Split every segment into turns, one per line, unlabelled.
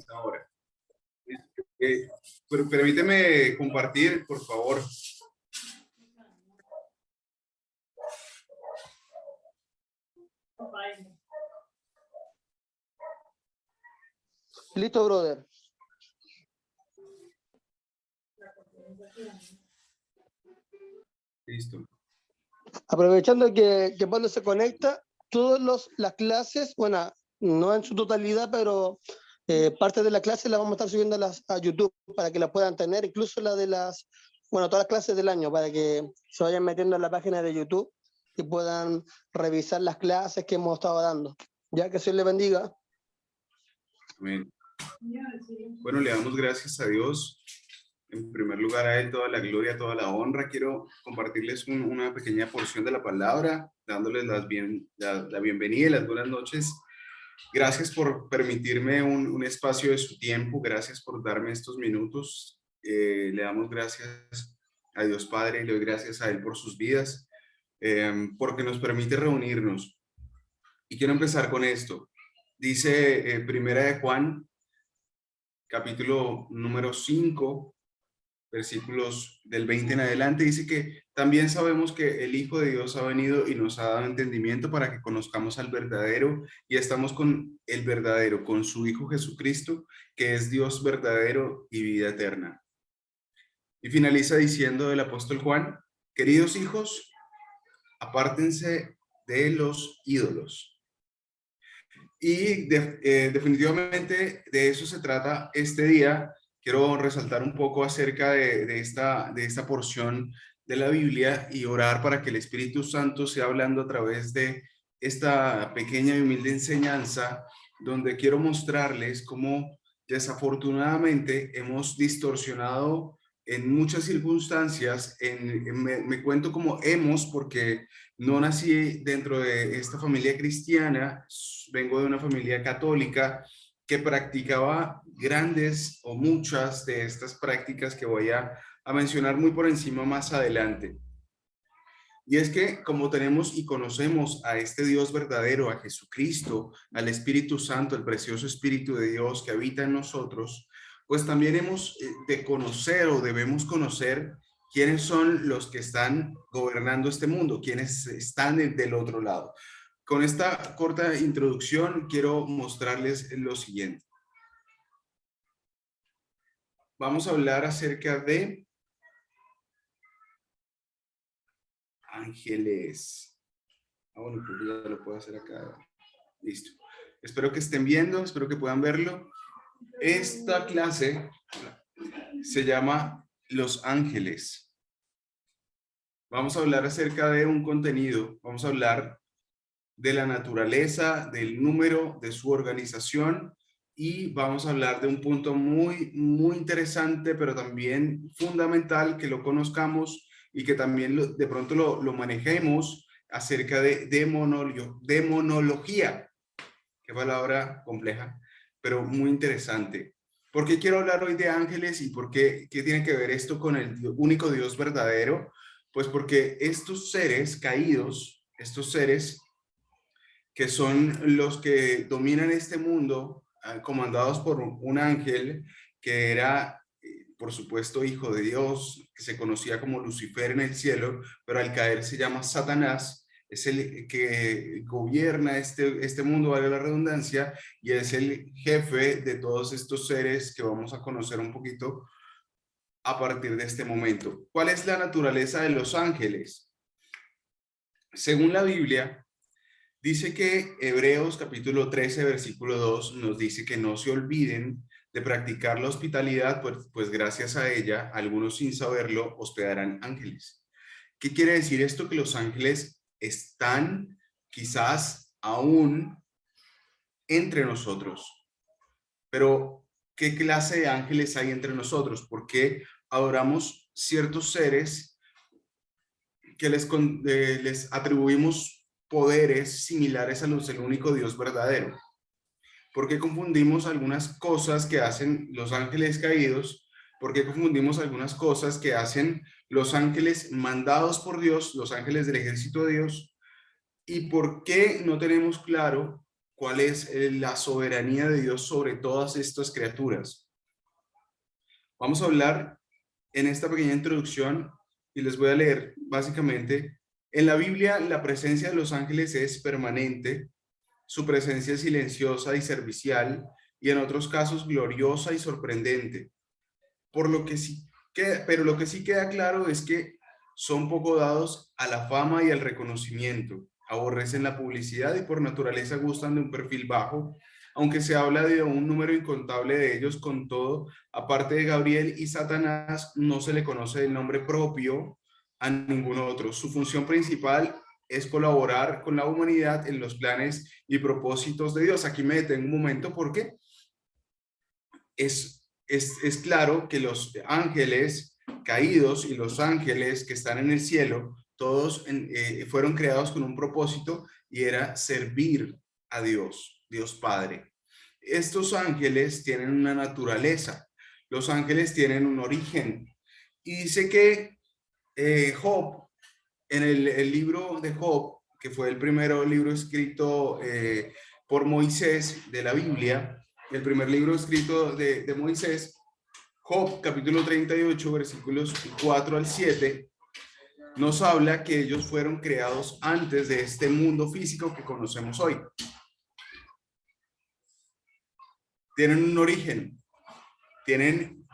Ahora. Pero permíteme compartir, por favor.
Listo, brother.
Listo.
Aprovechando que Pablo se conecta, todas las clases, bueno, no en su totalidad, pero parte de la clase la vamos a estar subiendo a YouTube para que la puedan tener, incluso la de todas las clases del año, para que se vayan metiendo en la página de YouTube y puedan revisar las clases que hemos estado dando. Ya que Dios le bendiga.
Amén. Bueno, le damos gracias a Dios. En primer lugar, a Él toda la gloria, toda la honra. Quiero compartirles una pequeña porción de la palabra, dándoles la bienvenida y las buenas noches. Gracias por permitirme un espacio de su tiempo. Gracias por darme estos minutos. Le damos gracias a Dios Padre y le doy gracias a Él por sus vidas, porque nos permite reunirnos. Y quiero empezar con esto. Dice Primera de Juan, capítulo número 5, versículos del 20 en adelante, dice que también sabemos que el Hijo de Dios ha venido y nos ha dado entendimiento para que conozcamos al verdadero, y estamos con el verdadero, con su Hijo Jesucristo, que es Dios verdadero y vida eterna. Y finaliza diciendo el apóstol Juan: queridos hijos, apártense de los ídolos. Y definitivamente de eso se trata este día. Quiero resaltar un poco acerca de esta porción de la Biblia y orar para que el Espíritu Santo sea hablando a través de esta pequeña y humilde enseñanza, donde quiero mostrarles cómo desafortunadamente hemos distorsionado en muchas circunstancias. Me cuento como hemos, porque no nací dentro de esta familia cristiana, vengo de una familia católica que practicaba grandes o muchas de estas prácticas que voy a mencionar muy por encima más adelante. Y es que como tenemos y conocemos a este Dios verdadero, a Jesucristo, al Espíritu Santo, el precioso Espíritu de Dios que habita en nosotros, pues también hemos de conocer o debemos conocer quiénes son los que están gobernando este mundo, quiénes están del otro lado. Con esta corta introducción quiero mostrarles lo siguiente. Vamos a hablar acerca de ángeles. Bueno, pues ya lo puedo hacer acá. Listo. Espero que estén viendo, espero que puedan verlo. Esta clase se llama Los Ángeles. Vamos a hablar acerca de un contenido, vamos a hablar de la naturaleza, del número, de su organización, y vamos a hablar de un punto muy, muy interesante, pero también fundamental, que lo conozcamos y que también de pronto lo manejemos, acerca de demonología. Qué palabra compleja, pero muy interesante. ¿Por qué quiero hablar hoy de ángeles y por qué tiene que ver esto con el único Dios verdadero? Pues porque estos seres caídos, estos seres que son los que dominan este mundo, comandados por un ángel que era, por supuesto, hijo de Dios, que se conocía como Lucifer en el cielo, pero al caer se llama Satanás. Es el que gobierna este mundo, vale la redundancia, y es el jefe de todos estos seres que vamos a conocer un poquito a partir de este momento. ¿Cuál es la naturaleza de los ángeles? Según la Biblia, dice que Hebreos capítulo 13, versículo 2 nos dice que no se olviden de practicar la hospitalidad, pues gracias a ella, algunos sin saberlo hospedarán ángeles. ¿Qué quiere decir esto? Que los ángeles están quizás aún entre nosotros. Pero, ¿qué clase de ángeles hay entre nosotros? ¿Por qué adoramos ciertos seres que les atribuimos poderes similares a los del único Dios verdadero? ¿Por qué confundimos algunas cosas que hacen los ángeles caídos? ¿Por qué confundimos algunas cosas que hacen los ángeles mandados por Dios, los ángeles del ejército de Dios? ¿Y por qué no tenemos claro cuál es la soberanía de Dios sobre todas estas criaturas. Vamos a hablar en esta pequeña introducción y les voy a leer básicamente. En la Biblia, la presencia de los ángeles es permanente, su presencia es silenciosa y servicial, y en otros casos gloriosa y sorprendente. Pero lo que sí queda claro es que son poco dados a la fama y al reconocimiento, aborrecen la publicidad y por naturaleza gustan de un perfil bajo, aunque se habla de un número incontable de ellos. Con todo, aparte de Gabriel y Satanás, no se le conoce el nombre propio a ningún otro. Su función principal es colaborar con la humanidad en los planes y propósitos de Dios. Aquí me detengo un momento porque es claro que los ángeles caídos y los ángeles que están en el cielo, todos fueron creados con un propósito y era servir a Dios, Dios Padre. Estos ángeles tienen una naturaleza, los ángeles tienen un origen. Y dice que Job, en el libro de Job, que fue el primer libro escrito por Moisés de la Biblia, el primer libro escrito de Moisés, Job, capítulo 38, versículos 4 al 7, nos habla que ellos fueron creados antes de este mundo físico que conocemos hoy. Tienen un origen, tienen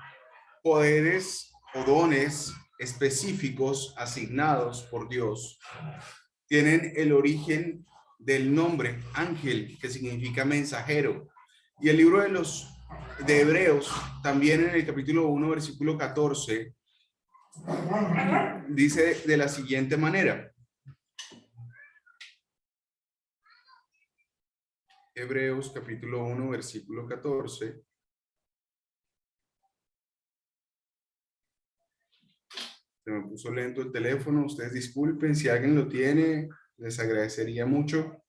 poderes o dones específicos asignados por Dios. Tienen el origen del nombre ángel, que significa mensajero. Y el libro de Hebreos, también en el capítulo 1, versículo 14, dice de la siguiente manera. Hebreos capítulo 1, versículo 14. Se me puso lento el teléfono, ustedes disculpen, si alguien lo tiene, les agradecería mucho.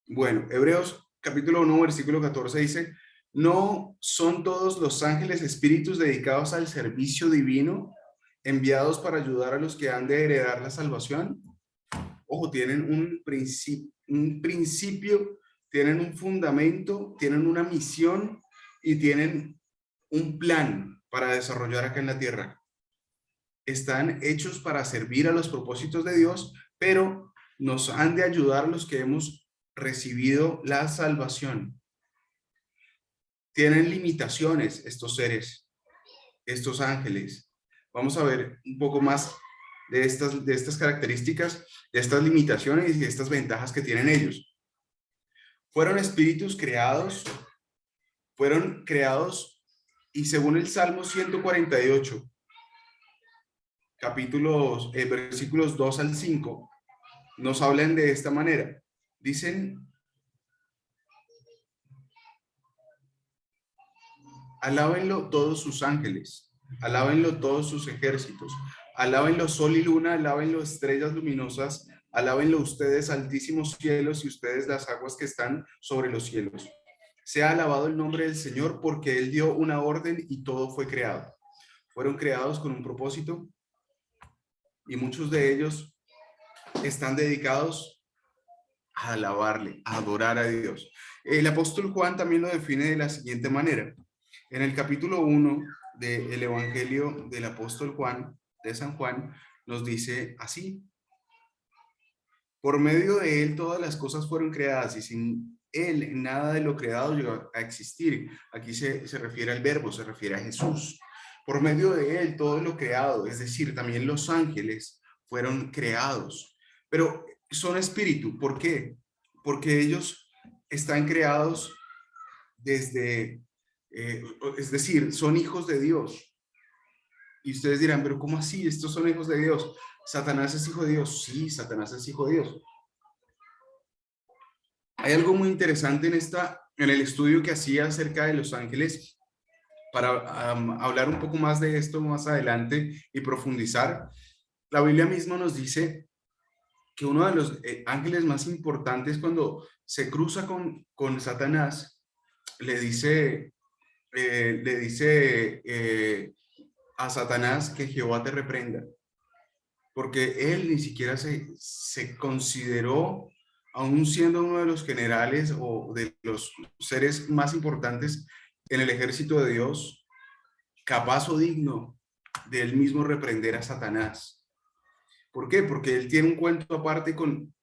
Bueno, Hebreos capítulo 1, versículo 14 dice: ¿no son todos los ángeles espíritus dedicados al servicio divino, enviados para ayudar a los que han de heredar la salvación? Ojo, tienen un principio, tienen un fundamento, tienen una misión y tienen un plan para desarrollar acá en la tierra. Están hechos para servir a los propósitos de Dios, pero nos han de ayudar los que hemos recibido la salvación. Tienen limitaciones estos seres, estos ángeles. Vamos a ver un poco más de estas características, de estas limitaciones y de estas ventajas que tienen ellos. Fueron espíritus fueron creados y según el Salmo 148, versículos 2 al 5, nos hablan de esta manera. Dicen: alábenlo todos sus ángeles, alábenlo todos sus ejércitos, alábenlo sol y luna, alábenlo estrellas luminosas, alábenlo ustedes altísimos cielos y ustedes las aguas que están sobre los cielos. Sea alabado el nombre del Señor, porque Él dio una orden y todo fue creado. Fueron creados con un propósito y muchos de ellos están dedicados a alabarle, a adorar a Dios. El apóstol Juan también lo define de la siguiente manera. En el capítulo 1 del Evangelio del apóstol Juan, de San Juan, nos dice así: por medio de él todas las cosas fueron creadas y sin él nada de lo creado llegó a existir. Aquí se refiere al verbo, se refiere a Jesús. Por medio de él todo lo creado, es decir, también los ángeles fueron creados, pero son espíritu. ¿Por qué? Porque ellos están creados desde, es decir, son hijos de Dios. Y ustedes dirán, pero ¿cómo así? Estos son hijos de Dios. ¿Satanás es hijo de Dios? Sí, Satanás es hijo de Dios. Hay algo muy interesante en el estudio que hacía acerca de los ángeles, para hablar un poco más de esto más adelante y profundizar. La Biblia misma nos dice que uno de los ángeles más importantes, cuando se cruza con Satanás, le dice a Satanás que Jehová te reprenda, porque él ni siquiera se consideró, aún siendo uno de los generales o de los seres más importantes en el ejército de Dios, capaz o digno de él mismo reprender a Satanás. ¿Por qué? Porque él tiene un cuento aparte con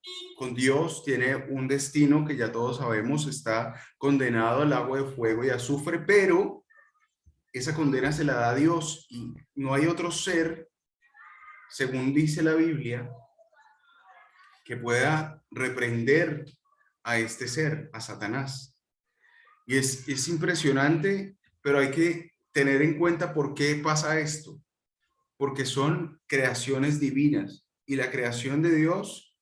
Dios, tiene un destino que ya todos sabemos, está condenado al agua de fuego y azufre, pero esa condena se la da a Dios y no hay otro ser, según dice la Biblia, que pueda reprender a este ser, a Satanás. Y es impresionante, pero hay que tener en cuenta por qué pasa esto. Porque son creaciones divinas y la creación de Dios,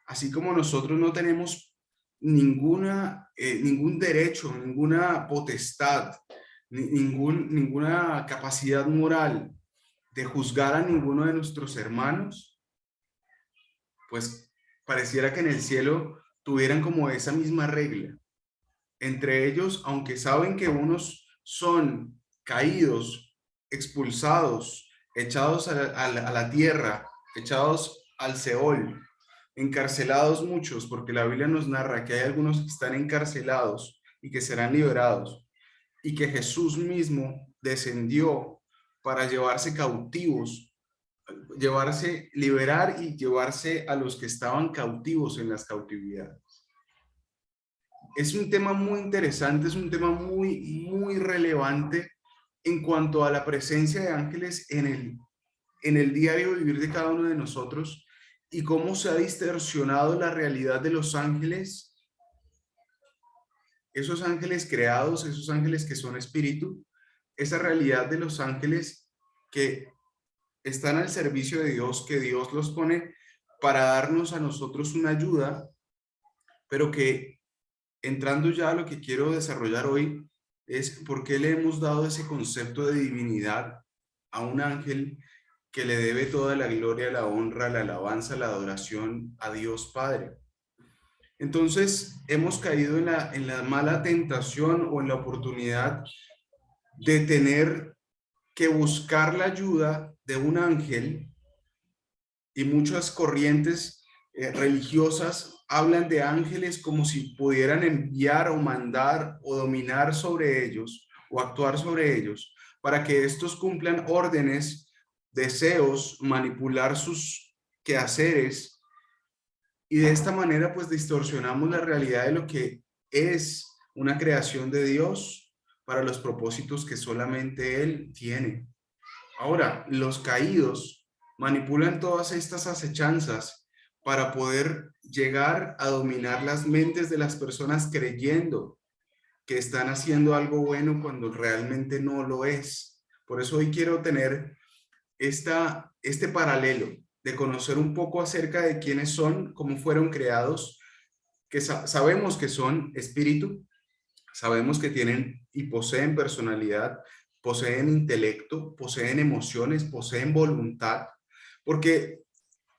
así como nosotros no tenemos ningún derecho, ninguna potestad, ninguna capacidad moral de juzgar a ninguno de nuestros hermanos, pues pareciera que en el cielo tuvieran como esa misma regla. Entre ellos, aunque saben que unos son caídos, expulsados, echados a la tierra, echados al Seol, encarcelados muchos, porque la Biblia nos narra que hay algunos que están encarcelados y que serán liberados, y que Jesús mismo descendió para llevarse cautivos, liberar y llevarse a los que estaban cautivos en las cautividades. Es un tema muy interesante, es un tema muy relevante en cuanto a la presencia de ángeles en el diario vivir de cada uno de nosotros y cómo se ha distorsionado la realidad de los ángeles, esos ángeles creados, esos ángeles que son espíritu, esa realidad de los ángeles que están al servicio de Dios, que Dios los pone para darnos a nosotros una ayuda, pero que entrando ya a lo que quiero desarrollar hoy, es por qué le hemos dado ese concepto de divinidad a un ángel que le debe toda la gloria, la honra, la alabanza, la adoración a Dios Padre. Entonces, hemos caído en la mala tentación o en la oportunidad de tener que buscar la ayuda de un ángel, y muchas corrientes religiosas hablan de ángeles como si pudieran enviar o mandar o dominar sobre ellos o actuar sobre ellos para que estos cumplan órdenes, deseos, manipular sus quehaceres, y de esta manera pues distorsionamos la realidad de lo que es una creación de Dios para los propósitos que solamente Él tiene. Ahora, los caídos manipulan todas estas acechanzas para poder llegar a dominar las mentes de las personas creyendo que están haciendo algo bueno cuando realmente no lo es. Por eso hoy quiero tener este paralelo de conocer un poco acerca de quiénes son, cómo fueron creados, que sabemos que son espíritu, sabemos que tienen y poseen personalidad, poseen intelecto, poseen emociones, poseen voluntad. Porque,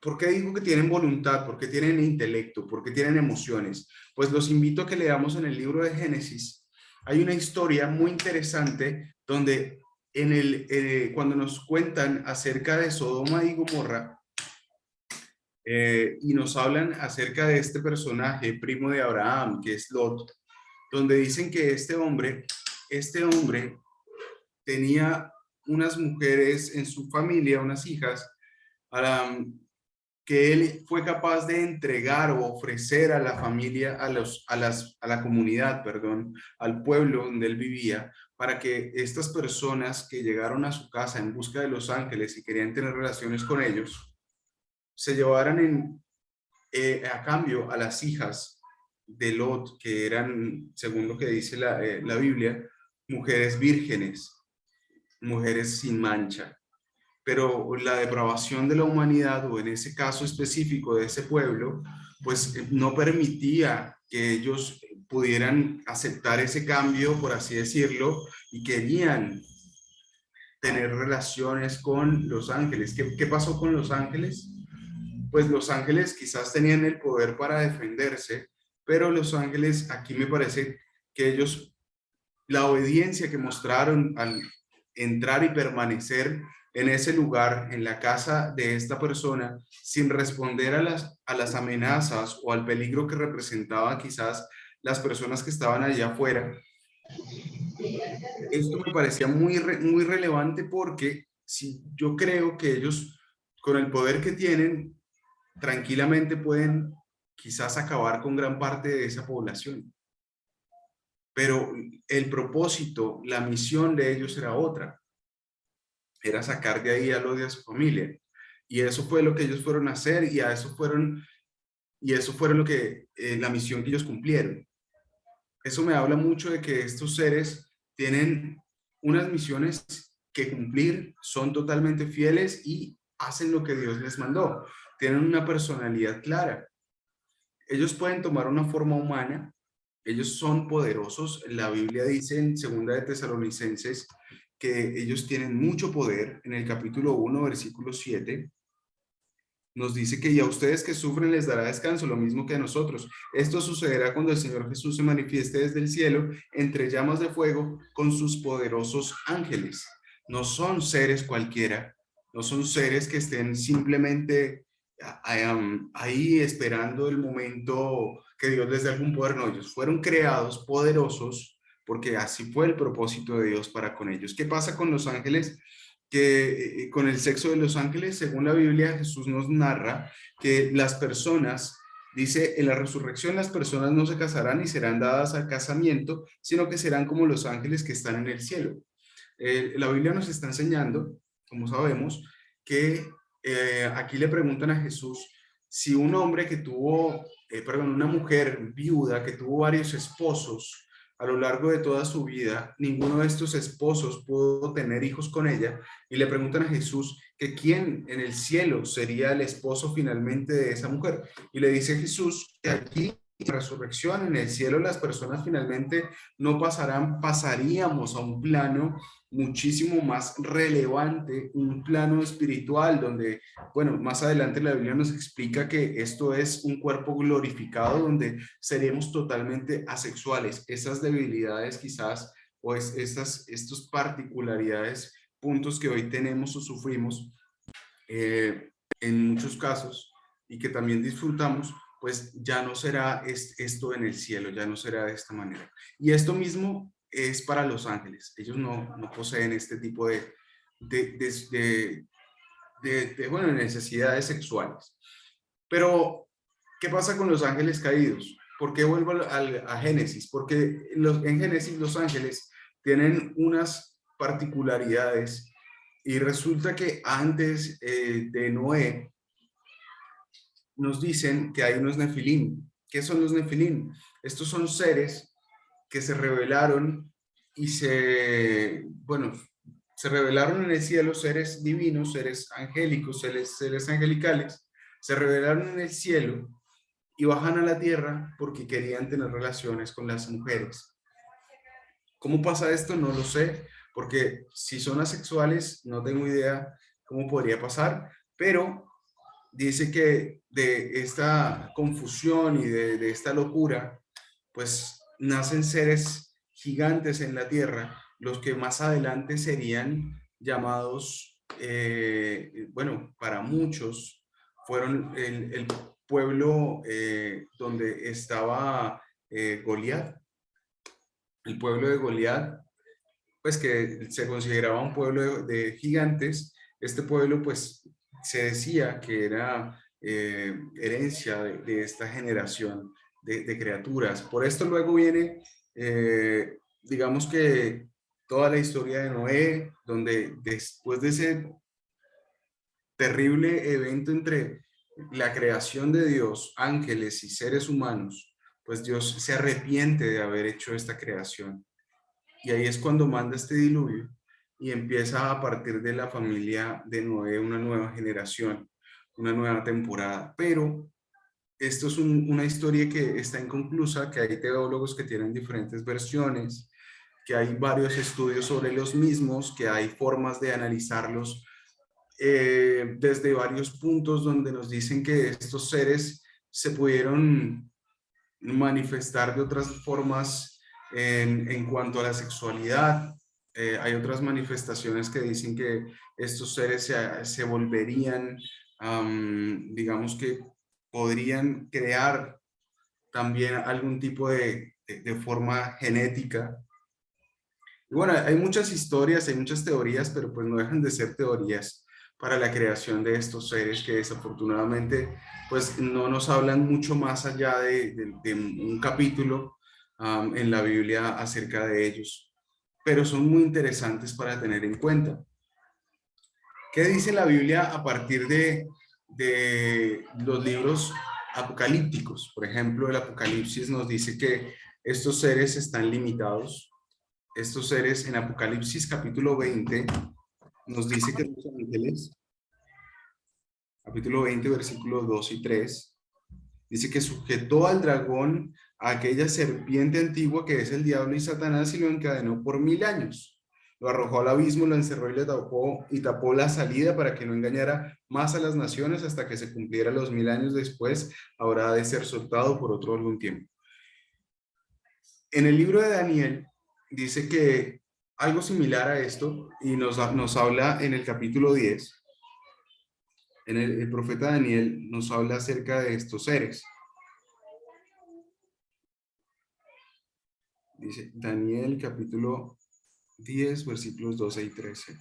¿por qué digo que tienen voluntad? Porque tienen intelecto, porque tienen emociones. Pues los invito a que leamos en el libro de Génesis. Hay una historia muy interesante donde cuando nos cuentan acerca de Sodoma y Gomorra, y nos hablan acerca de este personaje, primo de Abraham, que es Lot, donde dicen que este hombre tenía unas mujeres en su familia, unas hijas, que él fue capaz de entregar o ofrecer a la familia, a la comunidad, perdón, al pueblo donde él vivía, para que estas personas que llegaron a su casa en busca de los ángeles y querían tener relaciones con ellos, se llevaran a cambio a las hijas de Lot, que eran, según lo que dice la Biblia, mujeres vírgenes, mujeres sin mancha. Pero la depravación de la humanidad, o en ese caso específico de ese pueblo, pues no permitía que ellos pudieran aceptar ese cambio, por así decirlo, y querían tener relaciones con los ángeles. ¿Qué pasó con los ángeles? Pues los ángeles quizás tenían el poder para defenderse, pero los ángeles, aquí me parece que ellos, la obediencia que mostraron al entrar y permanecer en ese lugar, en la casa de esta persona, sin responder a las amenazas o al peligro que representaba quizás las personas que estaban allá afuera. Esto me parecía muy relevante porque si yo creo que ellos, con el poder que tienen, tranquilamente pueden quizás acabar con gran parte de esa población. Pero el propósito, la misión de ellos era otra, era sacar de ahí a los de su familia. Y eso fue lo que ellos fueron a hacer y eso fueron lo que, la misión que ellos cumplieron. Eso me habla mucho de que estos seres tienen unas misiones que cumplir, son totalmente fieles y hacen lo que Dios les mandó. Tienen una personalidad clara. Ellos pueden tomar una forma humana, ellos son poderosos. La Biblia dice en 2 de Tesalonicenses que ellos tienen mucho poder. En el capítulo 1, versículo 7, nos dice que y a ustedes que sufren les dará descanso, lo mismo que a nosotros. Esto sucederá cuando el Señor Jesús se manifieste desde el cielo entre llamas de fuego con sus poderosos ángeles. No son seres cualquiera, no son seres que estén simplemente ahí esperando el momento que Dios les dé algún poder. No, ellos fueron creados poderosos porque así fue el propósito de Dios para con ellos. ¿Qué pasa con los ángeles? Que con el sexo de los ángeles, según la Biblia, Jesús nos narra que las personas, dice, en la resurrección las personas no se casarán ni serán dadas al casamiento, sino que serán como los ángeles que están en el cielo. La Biblia nos está enseñando, como sabemos, que aquí le preguntan a Jesús si un hombre que tuvo, una mujer viuda que tuvo varios esposos, a lo largo de toda su vida, ninguno de estos esposos pudo tener hijos con ella, y le preguntan a Jesús que quién en el cielo sería el esposo finalmente de esa mujer. Y le dice Jesús que aquí, en la resurrección, en el cielo, las personas finalmente no pasaríamos a un plano muchísimo más relevante, un plano espiritual, donde, bueno, más adelante la Biblia nos explica que esto es un cuerpo glorificado, donde seremos totalmente asexuales. Esas debilidades quizás, o estas particularidades, puntos que hoy tenemos o sufrimos en muchos casos y que también disfrutamos, pues ya no será esto en el cielo, ya no será de esta manera. Y esto mismo es para los ángeles. Ellos no poseen este tipo bueno, necesidades sexuales. Pero, ¿qué pasa con los ángeles caídos? ¿Por qué vuelvo a Génesis? Porque en Génesis los ángeles tienen unas particularidades y resulta que antes de Noé nos dicen que hay unos nefilim. ¿Qué son los nefilim? Estos son seres que se rebelaron y se revelaron en el cielo, seres divinos, seres angélicos, seres angelicales, se revelaron en el cielo y bajan a la tierra porque querían tener relaciones con las mujeres. ¿Cómo pasa esto? No lo sé, porque si son asexuales, no tengo idea cómo podría pasar, pero dice que de esta confusión y de esta locura, pues nacen seres gigantes en la tierra, los que más adelante serían llamados, bueno, para muchos, fueron el pueblo donde estaba Goliat, el pueblo de Goliat, pues que se consideraba un pueblo de gigantes. Este pueblo pues se decía que era herencia de esta generación de criaturas. Por esto luego viene, digamos que toda la historia de Noé, donde después de ese terrible evento entre la creación de Dios, ángeles y seres humanos, pues Dios se arrepiente de haber hecho esta creación. Y ahí es cuando manda este diluvio y empieza a partir de la familia de Noé una nueva generación, una nueva temporada. Pero esto es una historia que está inconclusa, que hay teólogos que tienen diferentes versiones, que hay varios estudios sobre los mismos, que hay formas de analizarlos desde varios puntos donde nos dicen que estos seres se pudieron manifestar de otras formas en cuanto a la sexualidad, Hay otras manifestaciones que dicen que estos seres se volverían, digamos que podrían crear también algún tipo de forma genética. Y bueno, hay muchas historias, hay muchas teorías, pero pues no dejan de ser teorías para la creación de estos seres que desafortunadamente pues no nos hablan mucho más allá de un capítulo en la Biblia acerca de ellos, pero son muy interesantes para tener en cuenta. ¿Qué dice la Biblia a partir de los libros apocalípticos? Por ejemplo, el Apocalipsis nos dice que estos seres están limitados. Estos seres en Apocalipsis capítulo 20 nos dice que los ángeles, capítulo 20, versículos 2 y 3, dice que sujetó al dragón, a aquella serpiente antigua que es el diablo y Satanás, y lo encadenó por 1000 años. Lo arrojó al abismo, lo encerró y tapó la salida para que no engañara más a las naciones hasta que se cumpliera los 1000 años después. Habrá de ser soltado por otro algún tiempo. En el libro de Daniel dice que algo similar a esto, y nos habla en el capítulo 10, el profeta Daniel nos habla acerca de estos seres. Dice Daniel capítulo 10, versículos 12 y 13.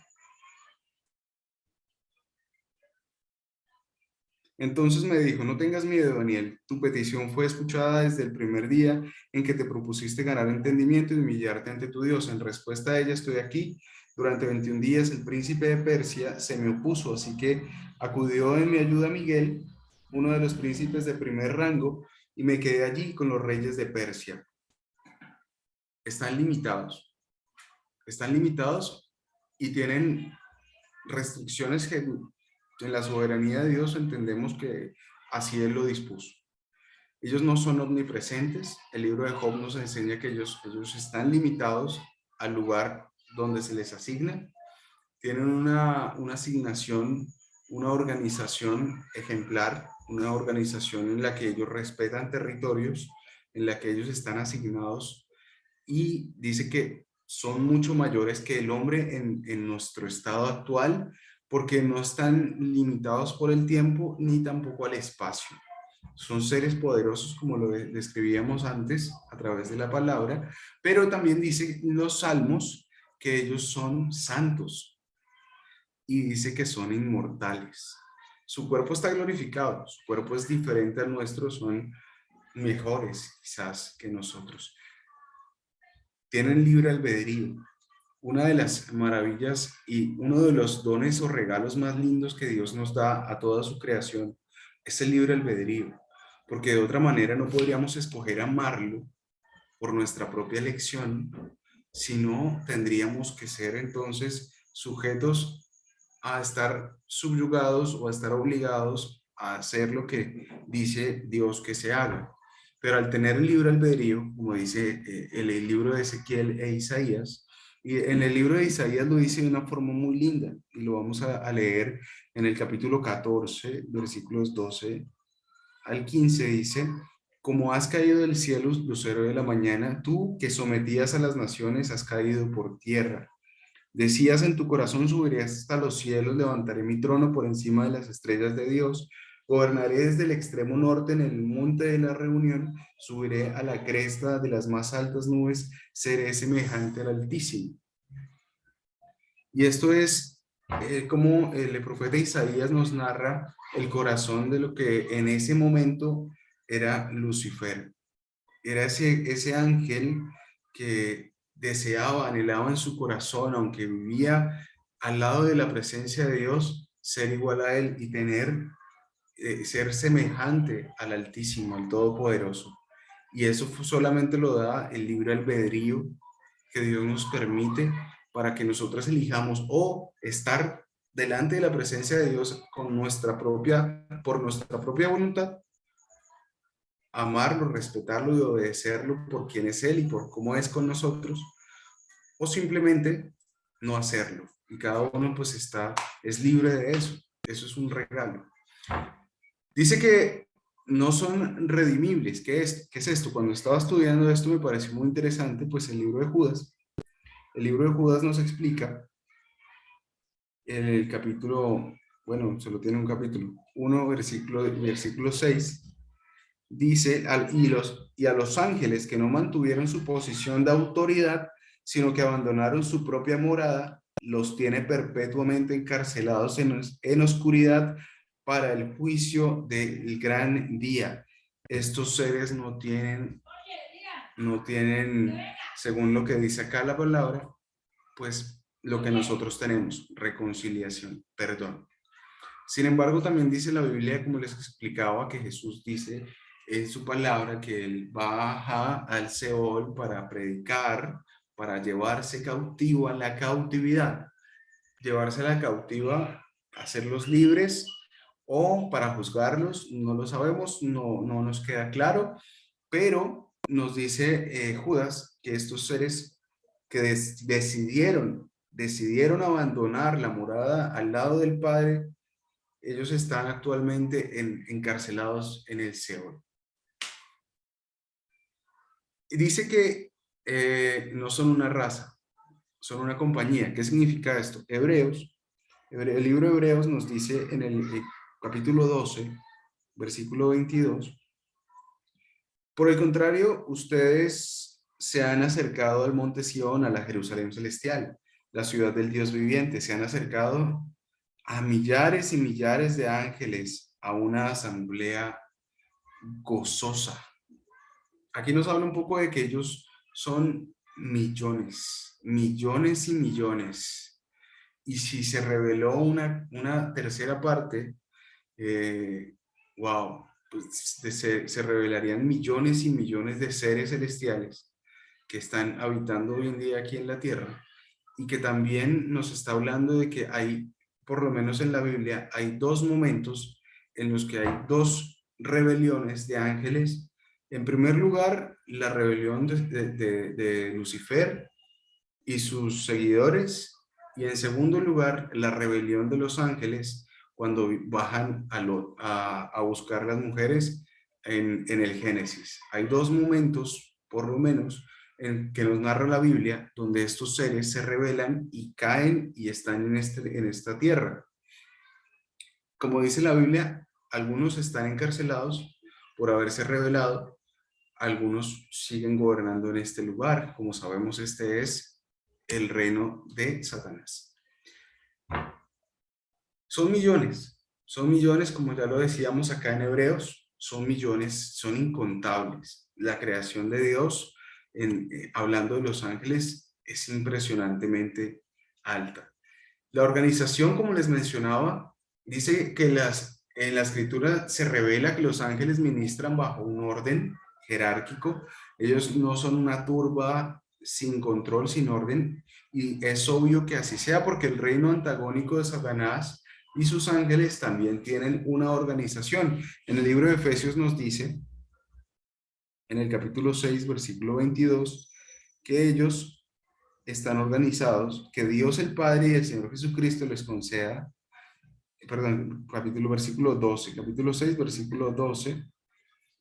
Entonces me dijo, no tengas miedo, Daniel, tu petición fue escuchada desde el primer día en que te propusiste ganar entendimiento y humillarte ante tu Dios. En respuesta a ella estoy aquí. Durante 21 días el príncipe de Persia se me opuso, así que acudió en mi ayuda Miguel, uno de los príncipes de primer rango, y me quedé allí con los reyes de Persia. Están limitados y tienen restricciones que en la soberanía de Dios entendemos que así Él lo dispuso. Ellos no son omnipresentes. El libro de Job nos enseña que ellos están limitados al lugar donde se les asigna. Tienen una asignación, una organización ejemplar, una organización en la que ellos respetan territorios, en la que ellos están asignados, y dice que son mucho mayores que el hombre en nuestro estado actual, porque no están limitados por el tiempo ni tampoco al espacio. Son seres poderosos, como lo describíamos antes a través de la palabra, pero también dice los salmos que ellos son santos y dice que son inmortales. Su cuerpo está glorificado, su cuerpo es diferente al nuestro, son mejores quizás que nosotros. Tienen libre albedrío. Una de las maravillas y uno de los dones o regalos más lindos que Dios nos da a toda su creación es el libre albedrío, porque de otra manera no podríamos escoger amarlo por nuestra propia elección, sino tendríamos que ser entonces sujetos a estar subyugados o a estar obligados a hacer lo que dice Dios que se haga. Pero al tener el libre albedrío, como dice el libro de Ezequiel e Isaías, y en el libro de Isaías lo dice de una forma muy linda, y lo vamos a leer en el capítulo 14, versículos 12 al 15, dice, como has caído del cielo, lucero de la mañana, tú que sometías a las naciones has caído por tierra. Decías en tu corazón, subiré hasta los cielos, levantaré mi trono por encima de las estrellas de Dios, gobernaré desde el extremo norte en el monte de la reunión, subiré a la cresta de las más altas nubes, seré semejante al Altísimo. Y esto es como el profeta Isaías nos narra el corazón de lo que en ese momento era Lucifer. Era ese ángel que deseaba, anhelaba en su corazón, aunque vivía al lado de la presencia de Dios, ser igual a él y ser semejante al Altísimo, al Todopoderoso. Y eso solamente lo da el libre albedrío que Dios nos permite para que nosotros elijamos o estar delante de la presencia de Dios por nuestra propia voluntad, amarlo, respetarlo y obedecerlo por quién es Él y por cómo es con nosotros, o simplemente no hacerlo. Y cada uno pues es libre de eso. Eso es un regalo. Dice que no son redimibles. ¿Qué es esto? Cuando estaba estudiando esto me pareció muy interesante, pues el libro de Judas El libro de Judas nos explica en el capítulo, bueno, solo tiene un capítulo, 1, versículo 6, dice, y a los ángeles que no mantuvieron su posición de autoridad, sino que abandonaron su propia morada, los tiene perpetuamente encarcelados en oscuridad para el juicio del gran día. Estos seres no tienen, según lo que dice acá la palabra, pues lo que nosotros tenemos, reconciliación, perdón. Sin embargo, también dice la Biblia, como les explicaba, que Jesús dice en su palabra que Él baja al Seol para predicar, para llevarse cautivo a la cautividad, llevarse a la cautiva, hacerlos libres o para juzgarlos, no lo sabemos, no nos queda claro, pero nos dice Judas que estos seres que decidieron abandonar la morada al lado del Padre, ellos están actualmente encarcelados en el Seol. Y dice que no son una raza, son una compañía. ¿Qué significa esto? El libro de Hebreos nos dice en el capítulo 12, versículo 22, por el contrario, ustedes se han acercado al monte Sión, a la Jerusalén celestial, la ciudad del Dios viviente, se han acercado a millares y millares de ángeles, a una asamblea gozosa. Aquí nos habla un poco de que ellos son millones, millones y millones. Y si se reveló una tercera parte, wow, pues se revelarían millones y millones de seres celestiales que están habitando hoy en día aquí en la tierra, y que también nos está hablando de que hay, por lo menos en la Biblia, hay dos momentos en los que hay dos rebeliones de ángeles. En primer lugar, la rebelión de Lucifer y sus seguidores, y en segundo lugar, la rebelión de los ángeles cuando bajan a buscar las mujeres en el Génesis. Hay dos momentos, por lo menos, en que nos narra la Biblia, donde estos seres se rebelan y caen y están en esta tierra. Como dice la Biblia, algunos están encarcelados por haberse rebelado, algunos siguen gobernando en este lugar. Como sabemos, este es el reino de Satanás. Son millones, como ya lo decíamos acá en Hebreos, son millones, son incontables. La creación de Dios, hablando de los ángeles, es impresionantemente alta. La organización, como les mencionaba, dice que en la escritura se revela que los ángeles ministran bajo un orden jerárquico. Ellos no son una turba sin control, sin orden, y es obvio que así sea porque el reino antagónico de Satanás y sus ángeles también tienen una organización. En el libro de Efesios nos dice, en el capítulo 6, versículo 22, que ellos están organizados, que Dios el Padre y el Señor Jesucristo les conceda, versículo 12, capítulo 6, versículo 12,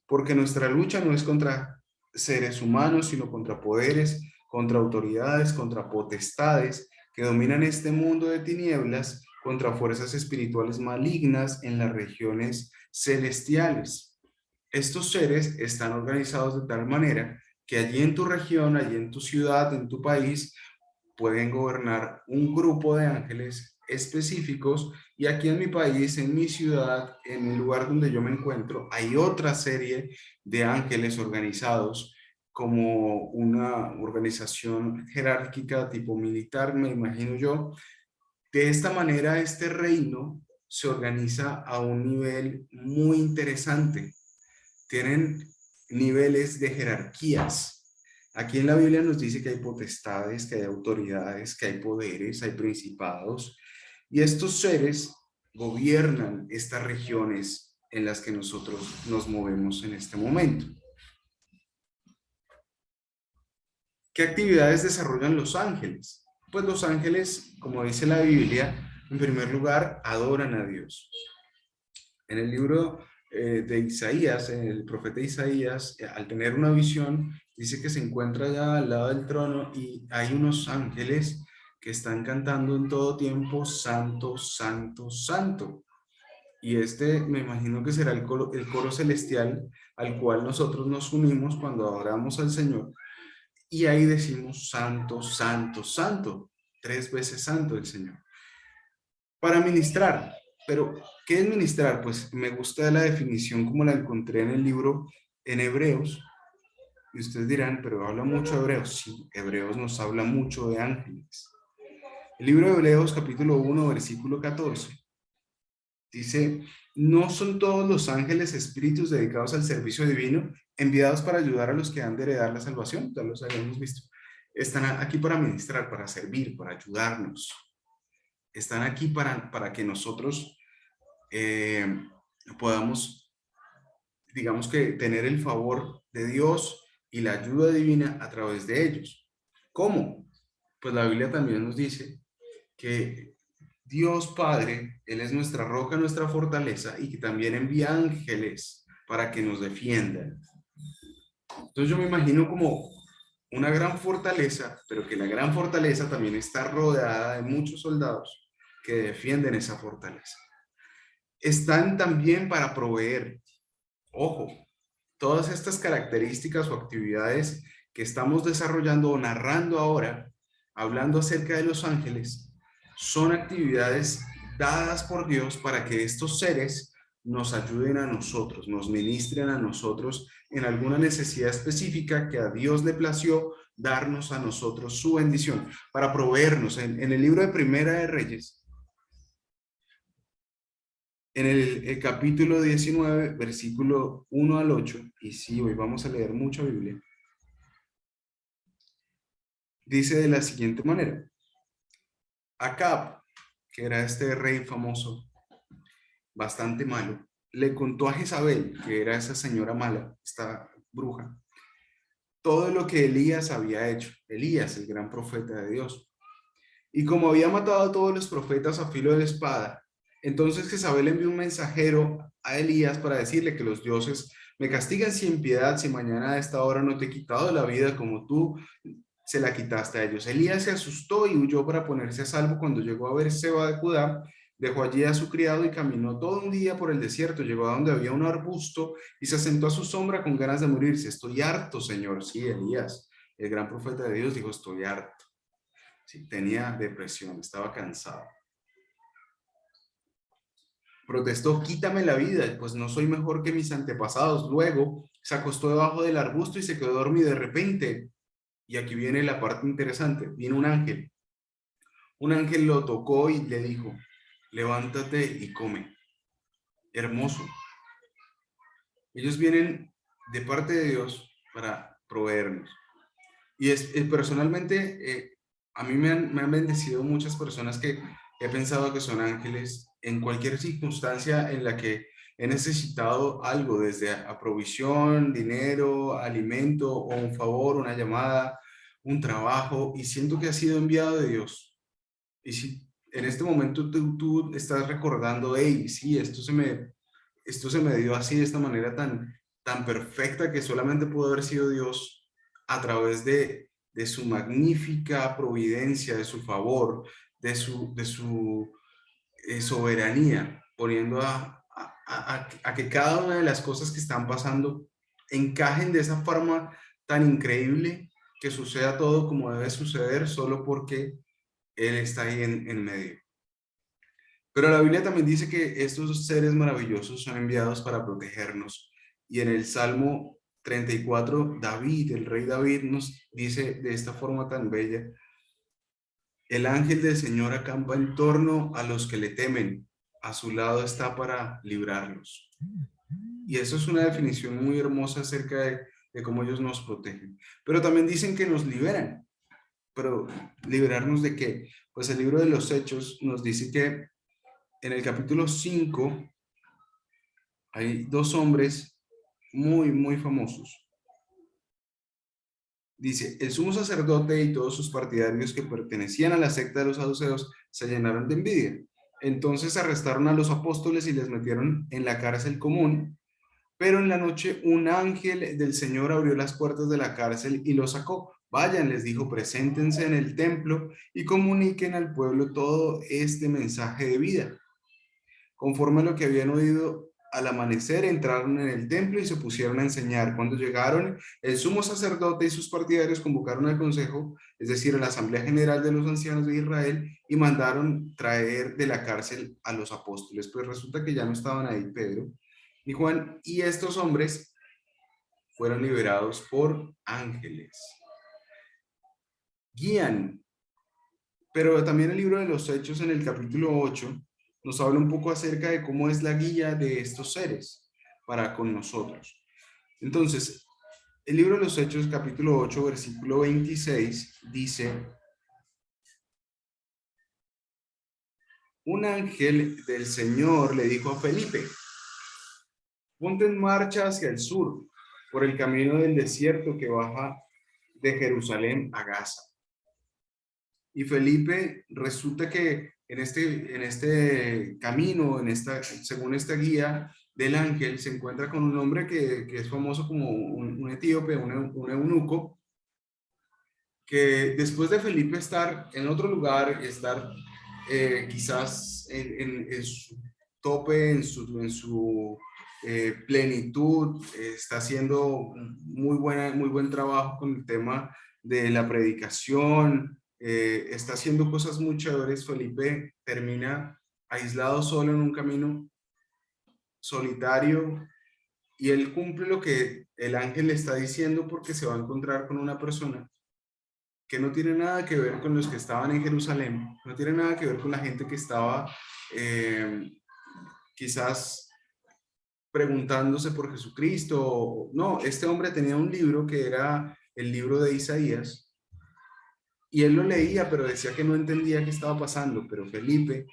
porque nuestra lucha no es contra seres humanos, sino contra poderes, contra autoridades, contra potestades que dominan este mundo de tinieblas, contra fuerzas espirituales malignas en las regiones celestiales. Estos seres están organizados de tal manera que allí en tu región, allí en tu ciudad, en tu país, pueden gobernar un grupo de ángeles específicos, y aquí en mi país, en mi ciudad, en el lugar donde yo me encuentro, hay otra serie de ángeles organizados como una organización jerárquica tipo militar, me imagino yo. De esta manera, este reino se organiza a un nivel muy interesante. Tienen niveles de jerarquías. Aquí en la Biblia nos dice que hay potestades, que hay autoridades, que hay poderes, hay principados, y estos seres gobiernan estas regiones en las que nosotros nos movemos en este momento. ¿Qué actividades desarrollan los ángeles? Pues los ángeles, como dice la Biblia, en primer lugar, adoran a Dios. En el libro de Isaías, el profeta Isaías, al tener una visión, dice que se encuentra ya al lado del trono y hay unos ángeles que están cantando en todo tiempo, Santo, Santo, Santo. Y este me imagino que será el coro celestial al cual nosotros nos unimos cuando adoramos al Señor. Y ahí decimos, Santo, Santo, Santo, 3 veces santo el Señor. Para ministrar. Pero, ¿qué es ministrar? Pues me gusta la definición como la encontré en el libro en Hebreos. Y ustedes dirán, pero habla mucho de Hebreos. Sí, Hebreos nos habla mucho de ángeles. El libro de Hebreos, capítulo 1, versículo 14, dice, ¿no son todos los ángeles espíritus dedicados al servicio divino, enviados para ayudar a los que han de heredar la salvación? Ya los habíamos visto. Están aquí para ministrar, para servir, para ayudarnos. Están aquí para que nosotros podamos, digamos que, tener el favor de Dios y la ayuda divina a través de ellos. ¿Cómo? Pues la Biblia también nos dice que Dios Padre, Él es nuestra roca, nuestra fortaleza, y que también envía ángeles para que nos defiendan. Entonces yo me imagino como una gran fortaleza, pero que la gran fortaleza también está rodeada de muchos soldados que defienden esa fortaleza. Están también para proveer. Ojo, todas estas características o actividades que estamos desarrollando o narrando ahora, hablando acerca de los ángeles, son actividades dadas por Dios para que estos seres nos ayuden a nosotros, nos ministren a nosotros en alguna necesidad específica que a Dios le plació darnos a nosotros su bendición, para proveernos. En el libro de Primera de Reyes, en el capítulo 19, versículo 1 al 8, y sí, hoy vamos a leer mucha Biblia, dice de la siguiente manera: Acab, que era este rey famoso, bastante malo, le contó a Jezabel, que era esa señora mala, esta bruja, todo lo que Elías había hecho. Elías, el gran profeta de Dios. Y como había matado a todos los profetas a filo de espada, entonces Jezabel envió un mensajero a Elías para decirle que los dioses me castigan sin piedad si mañana a esta hora no te he quitado la vida como tú se la quitaste a ellos. Elías se asustó y huyó para ponerse a salvo. Cuando llegó a Beerseba de Judá, dejó allí a su criado y caminó todo un día por el desierto. Llegó a donde había un arbusto y se sentó a su sombra con ganas de morirse. Estoy harto, Señor. Sí, Elías, el gran profeta de Dios, dijo, estoy harto. Sí, tenía depresión, estaba cansado. Protestó, quítame la vida, pues no soy mejor que mis antepasados. Luego se acostó debajo del arbusto y se quedó dormido. De repente, y aquí viene la parte interesante, vino un ángel. Un ángel lo tocó y le dijo, levántate y come. Hermoso. Ellos vienen de parte de Dios para proveernos. Y personalmente, a mí me han bendecido muchas personas que he pensado que son ángeles en cualquier circunstancia en la que he necesitado algo, desde provisión, dinero, alimento o un favor, una llamada, un trabajo, y siento que ha sido enviado de Dios. Y si en este momento tú estás recordando, hey, sí, esto se me dio así de esta manera tan perfecta que solamente pudo haber sido Dios a través de su magnífica providencia, de su favor, de su soberanía, poniendo a que cada una de las cosas que están pasando encajen de esa forma tan increíble, que suceda todo como debe suceder solo porque Él está ahí en medio. Pero la Biblia también dice que estos seres maravillosos son enviados para protegernos. Y en el Salmo 34, David, el rey David, nos dice de esta forma tan bella: el ángel del Señor acampa en torno a los que le temen, a su lado está para librarlos. Y eso es una definición muy hermosa acerca de cómo ellos nos protegen. Pero también dicen que nos liberan. Pero ¿liberarnos de qué? Pues el libro de los Hechos nos dice que en el capítulo 5 hay dos hombres muy, muy famosos. Dice, el sumo sacerdote y todos sus partidarios que pertenecían a la secta de los saduceos se llenaron de envidia. Entonces arrestaron a los apóstoles y les metieron en la cárcel común Pero en la noche un ángel del Señor abrió las puertas de la cárcel y los sacó. Vayan, les dijo, preséntense en el templo y comuniquen al pueblo todo este mensaje de vida. Conforme a lo que habían oído al amanecer, entraron en el templo y se pusieron a enseñar. Cuando llegaron, el sumo sacerdote y sus partidarios convocaron al consejo, es decir, a la Asamblea General de los Ancianos de Israel, y mandaron traer de la cárcel a los apóstoles. Pues resulta que ya no estaban ahí Pedro y Juan, y estos hombres fueron liberados por ángeles. Guían. Pero también el libro de los Hechos en el capítulo 8 nos habla un poco acerca de cómo es la guía de estos seres para con nosotros. Entonces, el libro de los Hechos, capítulo 8, versículo 26, dice: un ángel del Señor le dijo a Felipe: ponte en marcha hacia el sur, por el camino del desierto que baja de Jerusalén a Gaza. Y Felipe, resulta que en este camino, según esta guía del ángel, se encuentra con un hombre que es famoso como un etíope, un eunuco, que después de Felipe estar en otro lugar, estar quizás en su tope, en su plenitud, está haciendo muy buen trabajo con el tema de la predicación, está haciendo cosas muy chéveres. Felipe termina aislado solo en un camino solitario y él cumple lo que el ángel le está diciendo, porque se va a encontrar con una persona que no tiene nada que ver con los que estaban en Jerusalén, no tiene nada que ver con la gente que estaba quizás preguntándose por Jesucristo. No, este hombre tenía un libro que era el libro de Isaías, y él lo leía, pero decía que no entendía qué estaba pasando. Pero Felipe,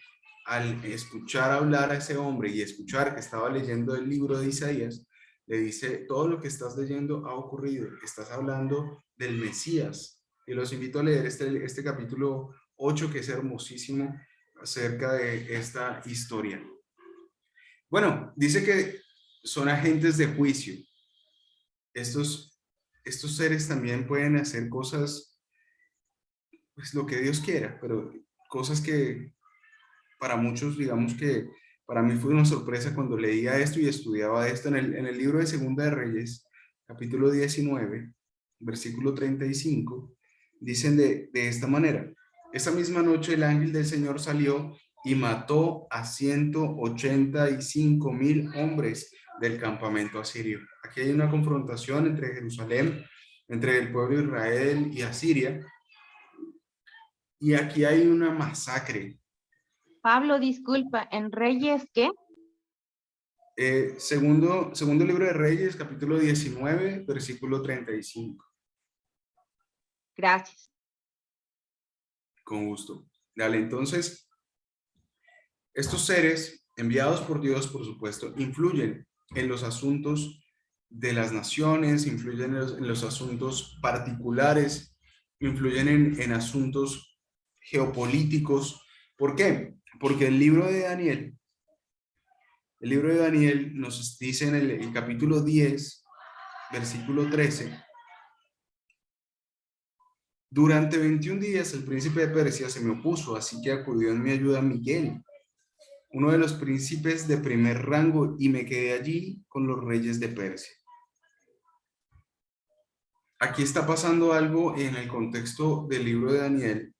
al escuchar hablar a ese hombre y escuchar que estaba leyendo el libro de Isaías, le dice: todo lo que estás leyendo ha ocurrido, estás hablando del Mesías. Y los invito a leer este capítulo 8, que es hermosísimo, acerca de esta historia. Bueno, dice que son agentes de juicio. Estos seres también pueden hacer cosas, pues lo que Dios quiera, pero cosas que para muchos, digamos que para mí fue una sorpresa cuando leía esto y estudiaba esto en el libro de Segunda de Reyes, capítulo 19, versículo 35, dicen de esta manera: esa misma noche el ángel del Señor salió y mató a 185,000 hombres del campamento asirio. Aquí hay una confrontación entre Jerusalén, entre el pueblo de Israel y Asiria, y aquí hay una masacre.
Pablo, disculpa, ¿en Reyes qué?
Segundo libro de Reyes, capítulo 19, versículo 35.
Gracias.
Con gusto. Dale, entonces, estos seres enviados por Dios, por supuesto, influyen en los asuntos de las naciones, influyen en los asuntos particulares, influyen en asuntos geopolíticos. ¿Por qué? Porque el libro de Daniel nos dice en el capítulo 10, versículo 13: durante 21 días el príncipe de Persia se me opuso, así que acudió en mi ayuda Miguel, uno de los príncipes de primer rango, y me quedé allí con los reyes de Persia. Aquí está pasando algo en el contexto del libro de Daniel.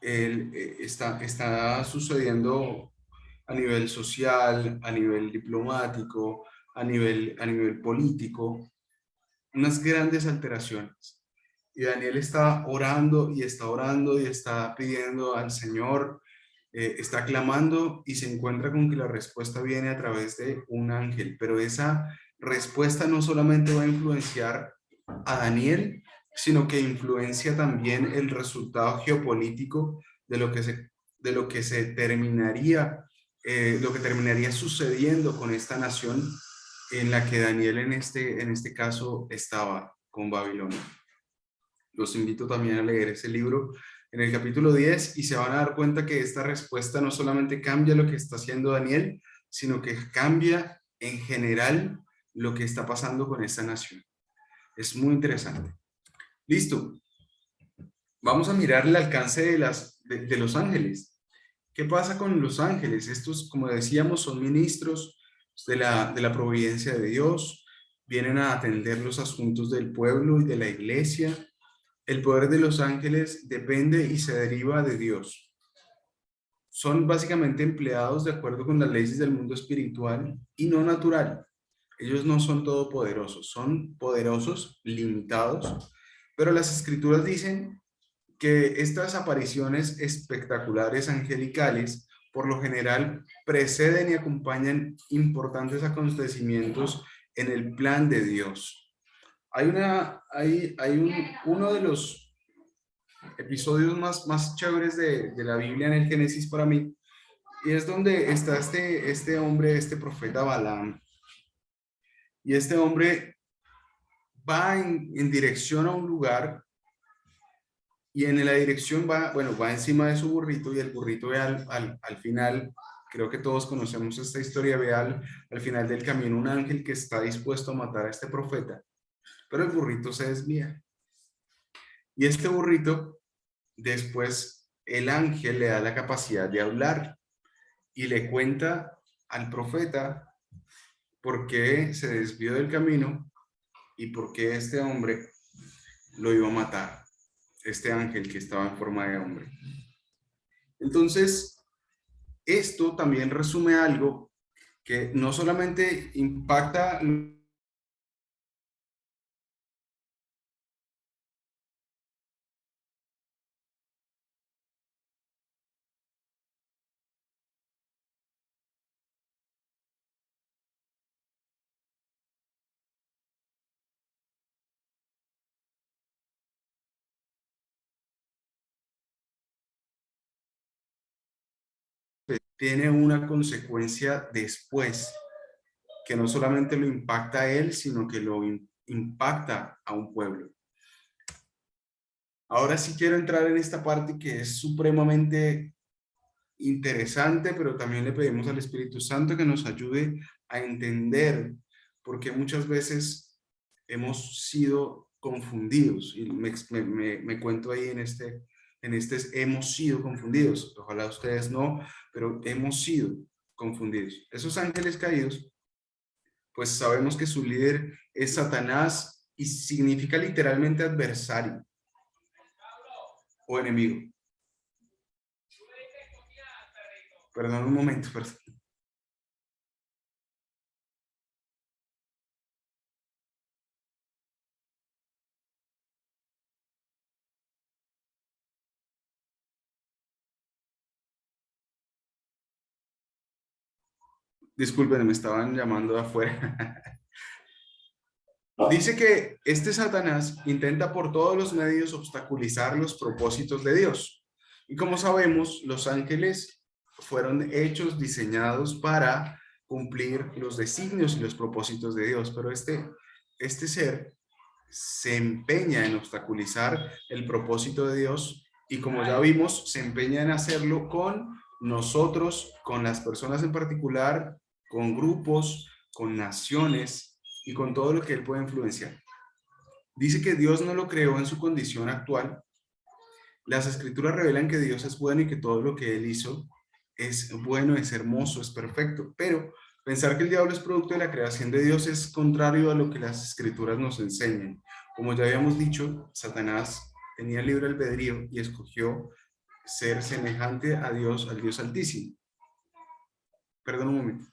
Está sucediendo a nivel social, a nivel diplomático, a nivel político, unas grandes alteraciones. Y Daniel está orando y está pidiendo al Señor, está clamando, y se encuentra con que la respuesta viene a través de un ángel. Pero esa respuesta no solamente va a influenciar a Daniel, sino que influencia también el resultado geopolítico de lo que terminaría sucediendo con esta nación en la que Daniel en este caso estaba, con Babilonia. Los invito también a leer ese libro en el capítulo 10 y se van a dar cuenta que esta respuesta no solamente cambia lo que está haciendo Daniel, sino que cambia en general lo que está pasando con esta nación. Es muy interesante. Listo. Vamos a mirar el alcance de los ángeles. ¿Qué pasa con los ángeles? Estos, como decíamos, son ministros de la providencia de Dios. Vienen a atender los asuntos del pueblo y de la iglesia. El poder de los ángeles depende y se deriva de Dios. Son básicamente empleados de acuerdo con las leyes del mundo espiritual y no natural. Ellos no son todopoderosos, son poderosos, limitados, pero las escrituras dicen que estas apariciones espectaculares angelicales por lo general preceden y acompañan importantes acontecimientos en el plan de Dios. Uno de los episodios más chéveres de la Biblia en el Génesis para mí, y es donde está este hombre, este profeta Balaam, y este hombre va en dirección a un lugar, y en la dirección va encima de su burrito, y el burrito ve al final, creo que todos conocemos esta historia, ve al final del camino un ángel que está dispuesto a matar a este profeta, pero el burrito se desvía. Y este burrito, después el ángel le da la capacidad de hablar y le cuenta al profeta por qué se desvió del camino y por qué este hombre lo iba a matar, este ángel que estaba en forma de hombre. Entonces, esto también resume algo que no solamente impacta tiene una consecuencia después, que no solamente lo impacta a él, sino que lo impacta a un pueblo. Ahora sí quiero entrar en esta parte que es supremamente interesante, pero también le pedimos al Espíritu Santo que nos ayude a entender por qué muchas veces hemos sido confundidos. Y me cuento ahí hemos sido confundidos. Ojalá ustedes no, pero hemos sido confundidos. Esos ángeles caídos, pues sabemos que su líder es Satanás y significa literalmente adversario o enemigo. Perdón un momento, perdón. Disculpen, me estaban llamando de afuera. Dice que este Satanás intenta por todos los medios obstaculizar los propósitos de Dios. Y como sabemos, los ángeles fueron hechos, diseñados para cumplir los designios y los propósitos de Dios. Pero este ser se empeña en obstaculizar el propósito de Dios y, como ya vimos, se empeña en hacerlo con nosotros, con las personas en particular, con grupos, con naciones y con todo lo que él puede influenciar. Dice que Dios no lo creó en su condición actual. Las escrituras revelan que Dios es bueno y que todo lo que él hizo es bueno, es hermoso, es perfecto, pero pensar que el diablo es producto de la creación de Dios es contrario a lo que las escrituras nos enseñan. Como ya habíamos dicho, Satanás tenía libre albedrío y escogió ser semejante a Dios, al Dios Altísimo. Perdón un momento.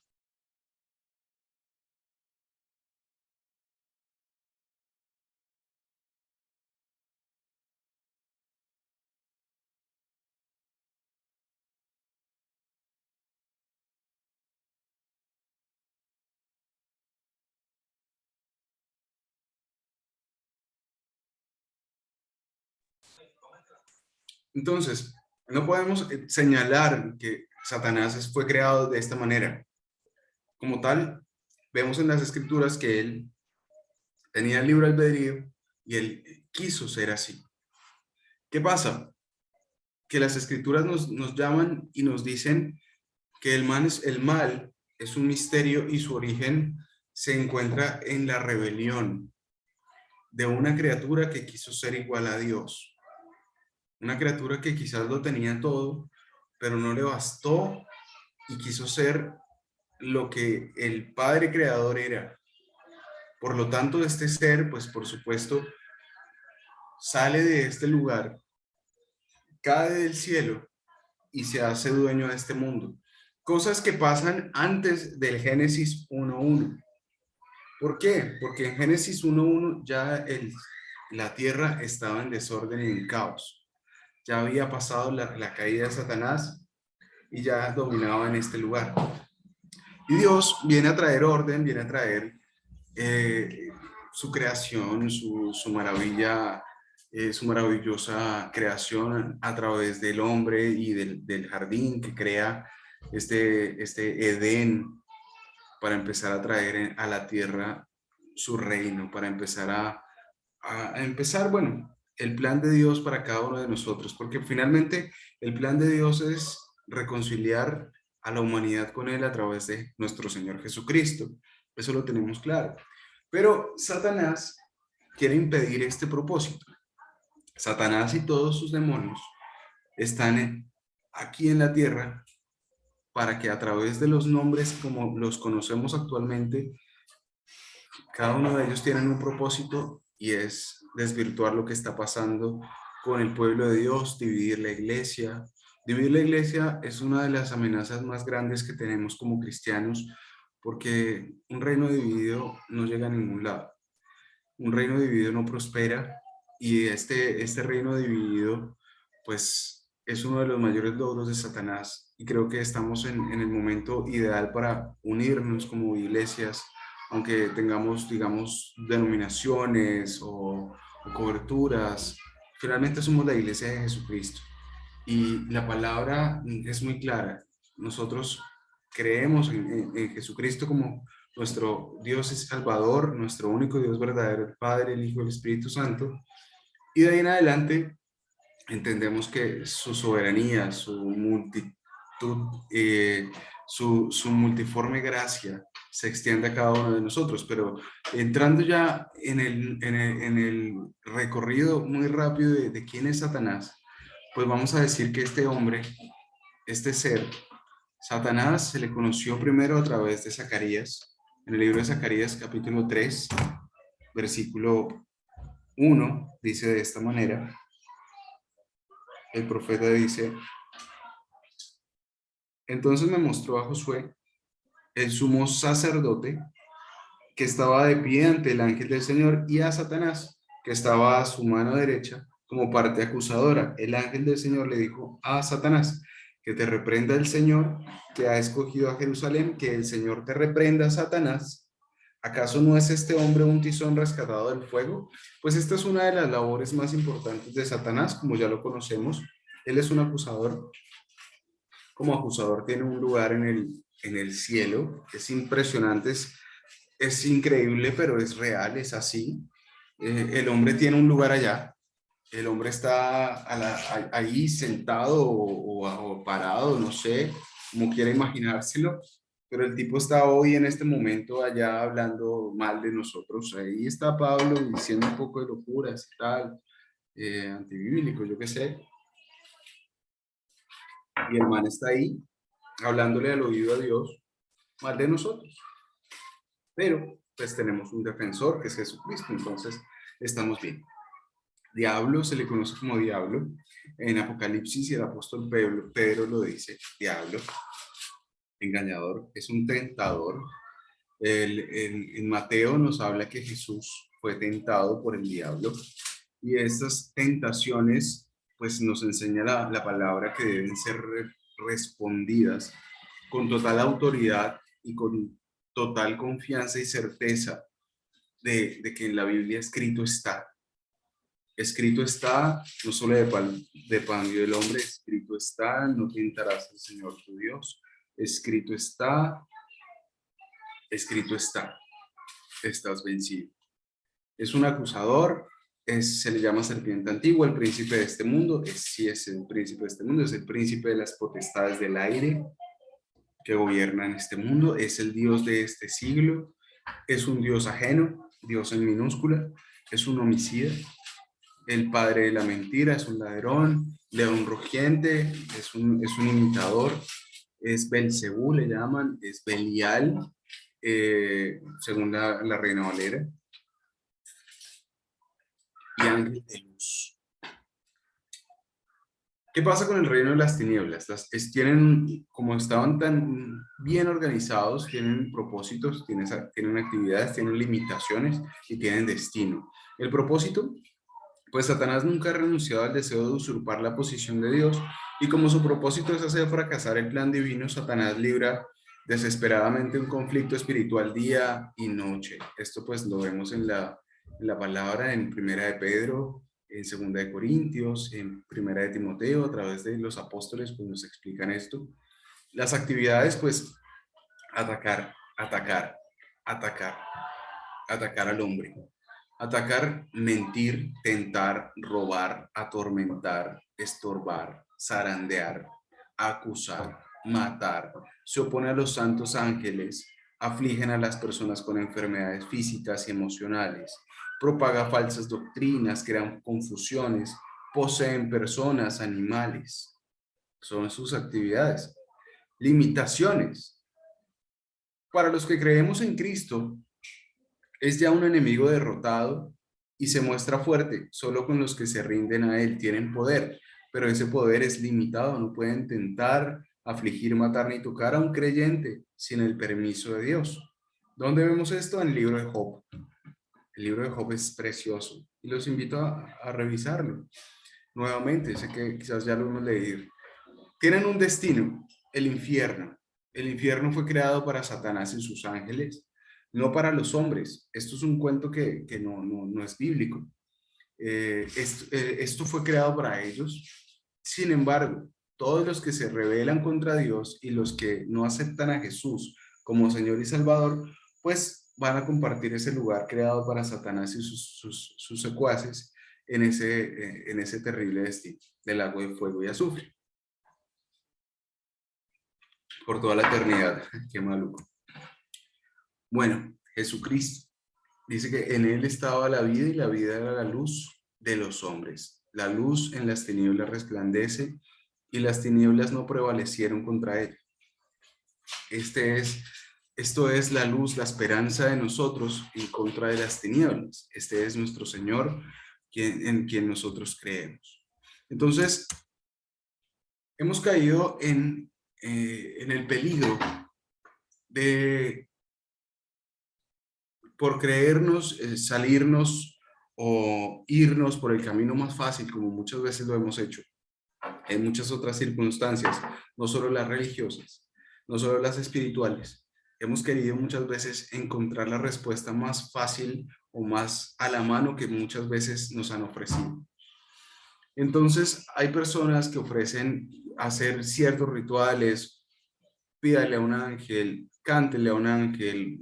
Entonces, no podemos señalar que Satanás fue creado de esta manera. Como tal, vemos en las escrituras que él tenía libre albedrío y él quiso ser así. ¿Qué pasa? Que las escrituras nos llaman y nos dicen que el mal es un misterio y su origen se encuentra en la rebelión de una criatura que quiso ser igual a Dios. Una criatura que quizás lo tenía todo, pero no le bastó y quiso ser lo que el Padre Creador era. Por lo tanto, este ser, pues por supuesto, sale de este lugar, cae del cielo y se hace dueño de este mundo. Cosas que pasan antes del Génesis 1:1. ¿Por qué? Porque en Génesis 1:1 ya la tierra estaba en desorden y en caos. Ya había pasado la caída de Satanás y ya dominaba en este lugar. Y Dios viene a traer orden, viene a traer su creación, su maravilla, su maravillosa creación a través del hombre y del jardín que crea este Edén, para empezar a traer a la tierra su reino, para empezar a empezar, bueno, el plan de Dios para cada uno de nosotros, porque finalmente el plan de Dios es reconciliar a la humanidad con Él a través de nuestro Señor Jesucristo. Eso lo tenemos claro. Pero Satanás quiere impedir este propósito. Satanás y todos sus demonios están aquí en la tierra para que a través de los nombres como los conocemos actualmente, cada uno de ellos tienen un propósito y es desvirtuar lo que está pasando con el pueblo de Dios, dividir la iglesia. Dividir la iglesia es una de las amenazas más grandes que tenemos como cristianos, porque un reino dividido no llega a ningún lado. Un reino dividido no prospera y este reino dividido, pues, es uno de los mayores logros de Satanás, y creo que estamos en el momento ideal para unirnos como iglesias, aunque tengamos, digamos, denominaciones o coberturas. Finalmente somos la iglesia de Jesucristo y la palabra es muy clara. Nosotros creemos en Jesucristo como nuestro Dios es Salvador, nuestro único Dios verdadero, el Padre, el Hijo y el Espíritu Santo. Y de ahí en adelante entendemos que su soberanía, su multitud, su multiforme gracia se extiende a cada uno de nosotros. Pero entrando ya en el recorrido muy rápido de quién es Satanás, pues vamos a decir que este hombre, este ser, Satanás, se le conoció primero a través de Zacarías. En el libro de Zacarías, capítulo 3, versículo 1, dice de esta manera. El profeta dice: entonces me mostró a Josué, el sumo sacerdote, que estaba de pie ante el ángel del Señor, y a Satanás, que estaba a su mano derecha como parte acusadora. El ángel del Señor le dijo a Satanás: que te reprenda el Señor, que ha escogido a Jerusalén. Que el Señor te reprenda, Satanás. ¿Acaso no es este hombre un tizón rescatado del fuego? Pues esta es una de las labores más importantes de Satanás, como ya lo conocemos. Él es un acusador. Como acusador tiene un lugar en el cielo. Es impresionante, es increíble, pero es real, es así. El hombre tiene un lugar allá. El hombre está ahí sentado o parado, no sé, como quiera imaginárselo, pero el tipo está hoy en este momento allá hablando mal de nosotros. Ahí está Pablo diciendo un poco de locuras y tal, antibíblico, yo qué sé. Y el man está ahí hablándole al oído a Dios mal de nosotros. Pero pues tenemos un defensor que es Jesucristo, entonces estamos bien. Diablo se le conoce como diablo. En Apocalipsis, y el apóstol Pedro lo dice: diablo, engañador, es un tentador. En Mateo nos habla que Jesús fue tentado por el diablo, y estas tentaciones pues nos enseña la palabra que deben ser respondidas con total autoridad y con total confianza y certeza de que en la Biblia escrito está. Escrito está, no solo de pan vive el hombre, escrito está, no tentarás al Señor tu Dios. Escrito está, estás vencido. Es un acusador, se le llama serpiente antigua, el príncipe de este mundo. Sí, es el príncipe de este mundo, es el príncipe de las potestades del aire que gobierna en este mundo, es el Dios de este siglo, es un Dios ajeno, Dios en minúscula, es un homicida, el padre de la mentira, es un ladrón, león rugiente, es un imitador, es Belcebú, le llaman, es Belial, según la Reina Valera, y ángel de luz. ¿Qué pasa con el reino de las tinieblas? Tienen, como estaban tan bien organizados, tienen propósitos, tienen actividades, tienen limitaciones y tienen destino. El propósito, pues Satanás nunca ha renunciado al deseo de usurpar la posición de Dios, y como su propósito es hacer fracasar el plan divino, Satanás libra desesperadamente un conflicto espiritual día y noche. Esto pues lo vemos en la palabra en Primera de Pedro, en Segunda de Corintios, en Primera de Timoteo, a través de los apóstoles pues nos explican esto. Las actividades pues atacar, atacar, atacar, atacar al hombre. Atacar, mentir, tentar, robar, atormentar, estorbar, zarandear, acusar, matar. Se opone a los santos ángeles, afligen a las personas con enfermedades físicas y emocionales, propaga falsas doctrinas, crean confusiones, poseen personas, animales. Son sus actividades. Limitaciones. Para los que creemos en Cristo, es ya un enemigo derrotado y se muestra fuerte solo con los que se rinden a él. Tienen poder, pero ese poder es limitado. No pueden tentar, afligir, matar ni tocar a un creyente sin el permiso de Dios. ¿Dónde vemos esto? En el libro de Job. El libro de Job es precioso y los invito a revisarlo nuevamente. Sé que quizás ya lo hemos leído. Tienen un destino, el infierno. El infierno fue creado para Satanás y sus ángeles, no para los hombres. Esto es un cuento que no es bíblico. Esto fue creado para ellos. Sin embargo, todos los que se rebelan contra Dios y los que no aceptan a Jesús como Señor y Salvador, pues van a compartir ese lugar creado para Satanás y sus secuaces en ese terrible destino del lago de fuego y azufre por toda la eternidad. Qué maluco. Bueno, Jesucristo dice que en él estaba la vida y la vida era la luz de los hombres. La luz en las tinieblas resplandece y las tinieblas no prevalecieron contra él. Esto es la luz, la esperanza de nosotros en contra de las tinieblas. Este es nuestro Señor en quien nosotros creemos. Entonces, hemos caído en el peligro de, por creernos, salirnos o irnos por el camino más fácil, como muchas veces lo hemos hecho en muchas otras circunstancias, no solo las religiosas, no solo las espirituales. Hemos querido muchas veces encontrar la respuesta más fácil o más a la mano que muchas veces nos han ofrecido. Entonces, hay personas que ofrecen hacer ciertos rituales, pídale a un ángel, cántele a un ángel,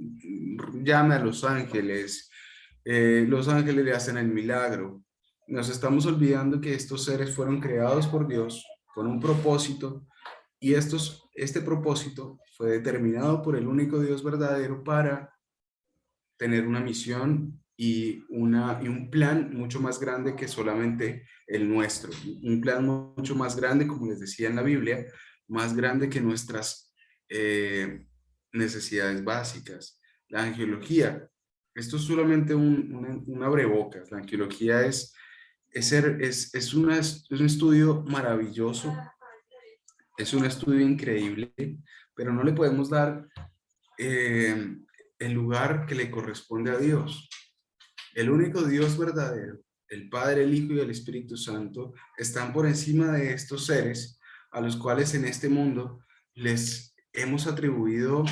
llame a los ángeles le hacen el milagro. Nos estamos olvidando que estos seres fueron creados por Dios con un propósito, y este propósito fue determinado por el único Dios verdadero para tener una misión y un plan mucho más grande que solamente el nuestro. Un plan mucho más grande, como les decía en la Biblia, más grande que nuestras necesidades básicas. La angiología, esto es solamente un abrebocas. La angiología es un estudio maravilloso, es un estudio increíble, pero no le podemos dar el lugar que le corresponde a Dios. El único Dios verdadero, el Padre, el Hijo y el Espíritu Santo, están por encima de estos seres a los cuales en este mundo les hemos atribuido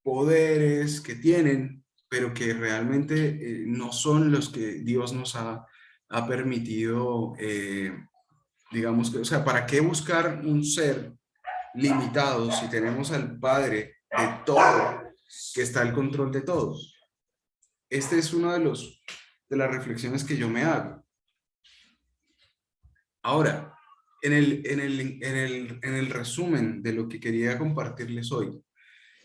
poderes que tienen, pero que realmente no son los que Dios nos ha permitido, digamos que, o sea, ¿para qué buscar un ser limitado si tenemos al Padre de todo, que está al control de todo? Este es uno de las reflexiones que yo me hago. Ahora, en el resumen de lo que quería compartirles hoy,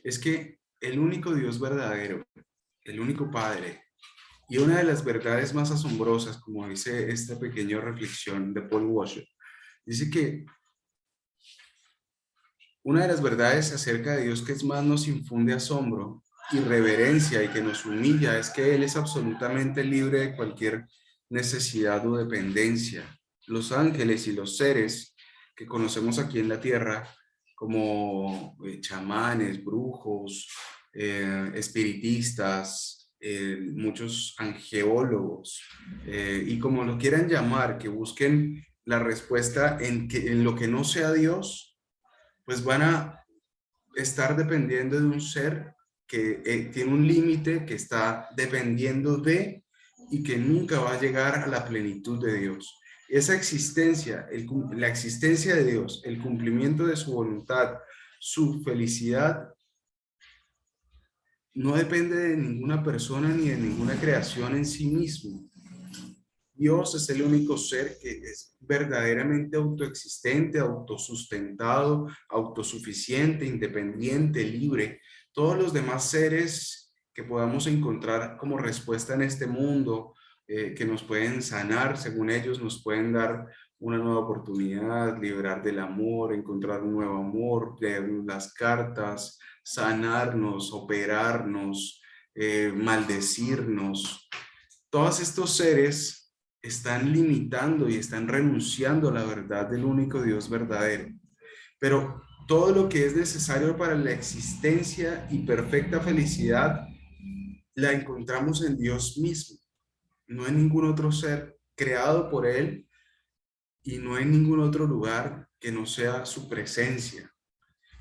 es que el único Dios verdadero, el único Padre. Y una de las verdades más asombrosas, como dice esta pequeña reflexión de Paul Washer, dice que una de las verdades acerca de Dios que es más nos infunde asombro y reverencia y que nos humilla es que Él es absolutamente libre de cualquier necesidad o dependencia. Los ángeles y los seres que conocemos aquí en la tierra, como chamanes, brujos, espiritistas, muchos angeólogos, y como lo quieran llamar, que busquen la respuesta en lo que no sea Dios, pues van a estar dependiendo de un ser que tiene un límite, que está dependiendo de y que nunca va a llegar a la plenitud de Dios. Esa existencia, la existencia de Dios, el cumplimiento de su voluntad, su felicidad, no depende de ninguna persona ni de ninguna creación en sí mismo. Dios es el único ser que es verdaderamente autoexistente, autosustentado, autosuficiente, independiente, libre. Todos los demás seres que podamos encontrar como respuesta en este mundo, que nos pueden sanar, según ellos, nos pueden dar una nueva oportunidad, liberar del amor, encontrar un nuevo amor, leer las cartas, sanarnos, operarnos, maldecirnos. Todos estos seres están limitando y están renunciando a la verdad del único Dios verdadero. Pero todo lo que es necesario para la existencia y perfecta felicidad la encontramos en Dios mismo, no en ningún otro ser creado por Él y no en ningún otro lugar que no sea su presencia.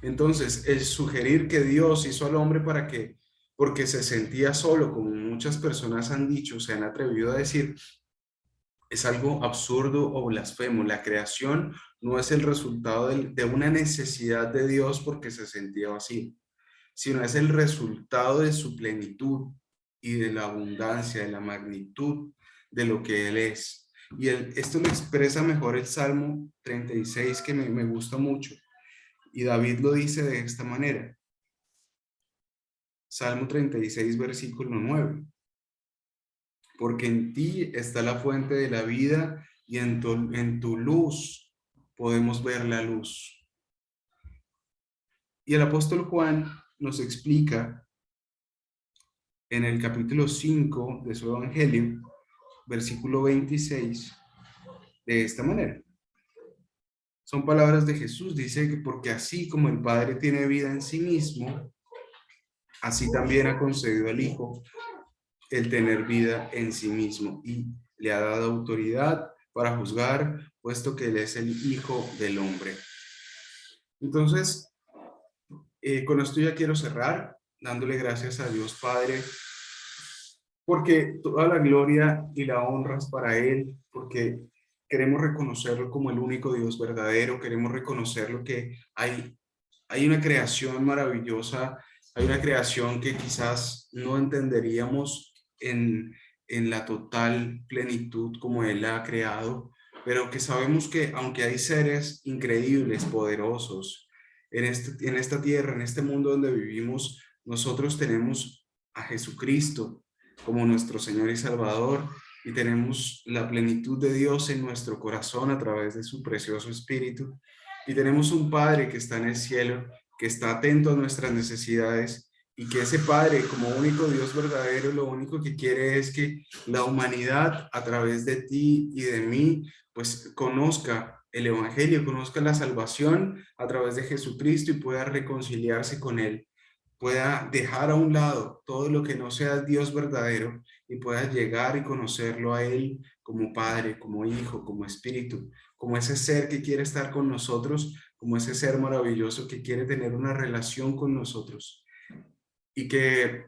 Entonces, el sugerir que Dios hizo al hombre porque se sentía solo, como muchas personas han dicho, se han atrevido a decir, es algo absurdo o blasfemo. La creación no es el resultado de una necesidad de Dios porque se sentía vacío, sino es el resultado de su plenitud y de la abundancia, de la magnitud de lo que Él es. Y esto lo expresa mejor el Salmo 36, que me gusta mucho. Y David lo dice de esta manera. Salmo 36, versículo 9. Porque en ti está la fuente de la vida y en tu luz podemos ver la luz. Y el apóstol Juan nos explica en el capítulo 5 de su evangelio, versículo 26, de esta manera. Son palabras de Jesús, dice que porque así como el Padre tiene vida en sí mismo, así también ha concedido al Hijo el tener vida en sí mismo y le ha dado autoridad para juzgar, puesto que Él es el Hijo del Hombre. Entonces, con esto ya quiero cerrar, dándole gracias a Dios Padre, porque toda la gloria y la honra es para Él, porque queremos reconocerlo como el único Dios verdadero, queremos reconocerlo que hay una creación maravillosa, hay una creación que quizás no entenderíamos en la total plenitud como Él la ha creado, pero que sabemos que aunque hay seres increíbles, poderosos, en esta tierra, en este mundo donde vivimos, nosotros tenemos a Jesucristo como nuestro Señor y Salvador, y tenemos la plenitud de Dios en nuestro corazón a través de su precioso Espíritu, y tenemos un Padre que está en el cielo, que está atento a nuestras necesidades, y que ese Padre, como único Dios verdadero, lo único que quiere es que la humanidad, a través de ti y de mí, pues conozca el Evangelio, conozca la salvación a través de Jesucristo y pueda reconciliarse con Él, pueda dejar a un lado todo lo que no sea Dios verdadero y pueda llegar y conocerlo a Él como Padre, como Hijo, como Espíritu, como ese ser que quiere estar con nosotros, como ese ser maravilloso que quiere tener una relación con nosotros. Y que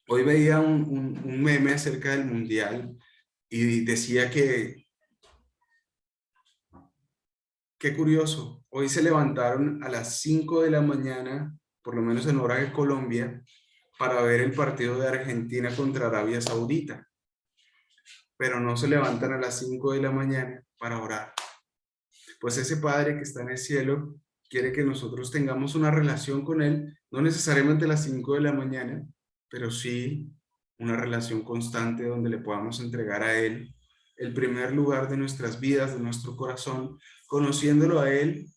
hoy veía un meme acerca del Mundial y decía que, qué curioso, hoy se levantaron a las 5 de la mañana, por lo menos en hora de Colombia, para ver el partido de Argentina contra Arabia Saudita, pero no se levantan a las 5 de la mañana para orar. Pues ese Padre que está en el cielo quiere que nosotros tengamos una relación con Él, no necesariamente a las 5 de la mañana, pero sí una relación constante donde le podamos entregar a Él el primer lugar de nuestras vidas, de nuestro corazón, conociéndolo a Él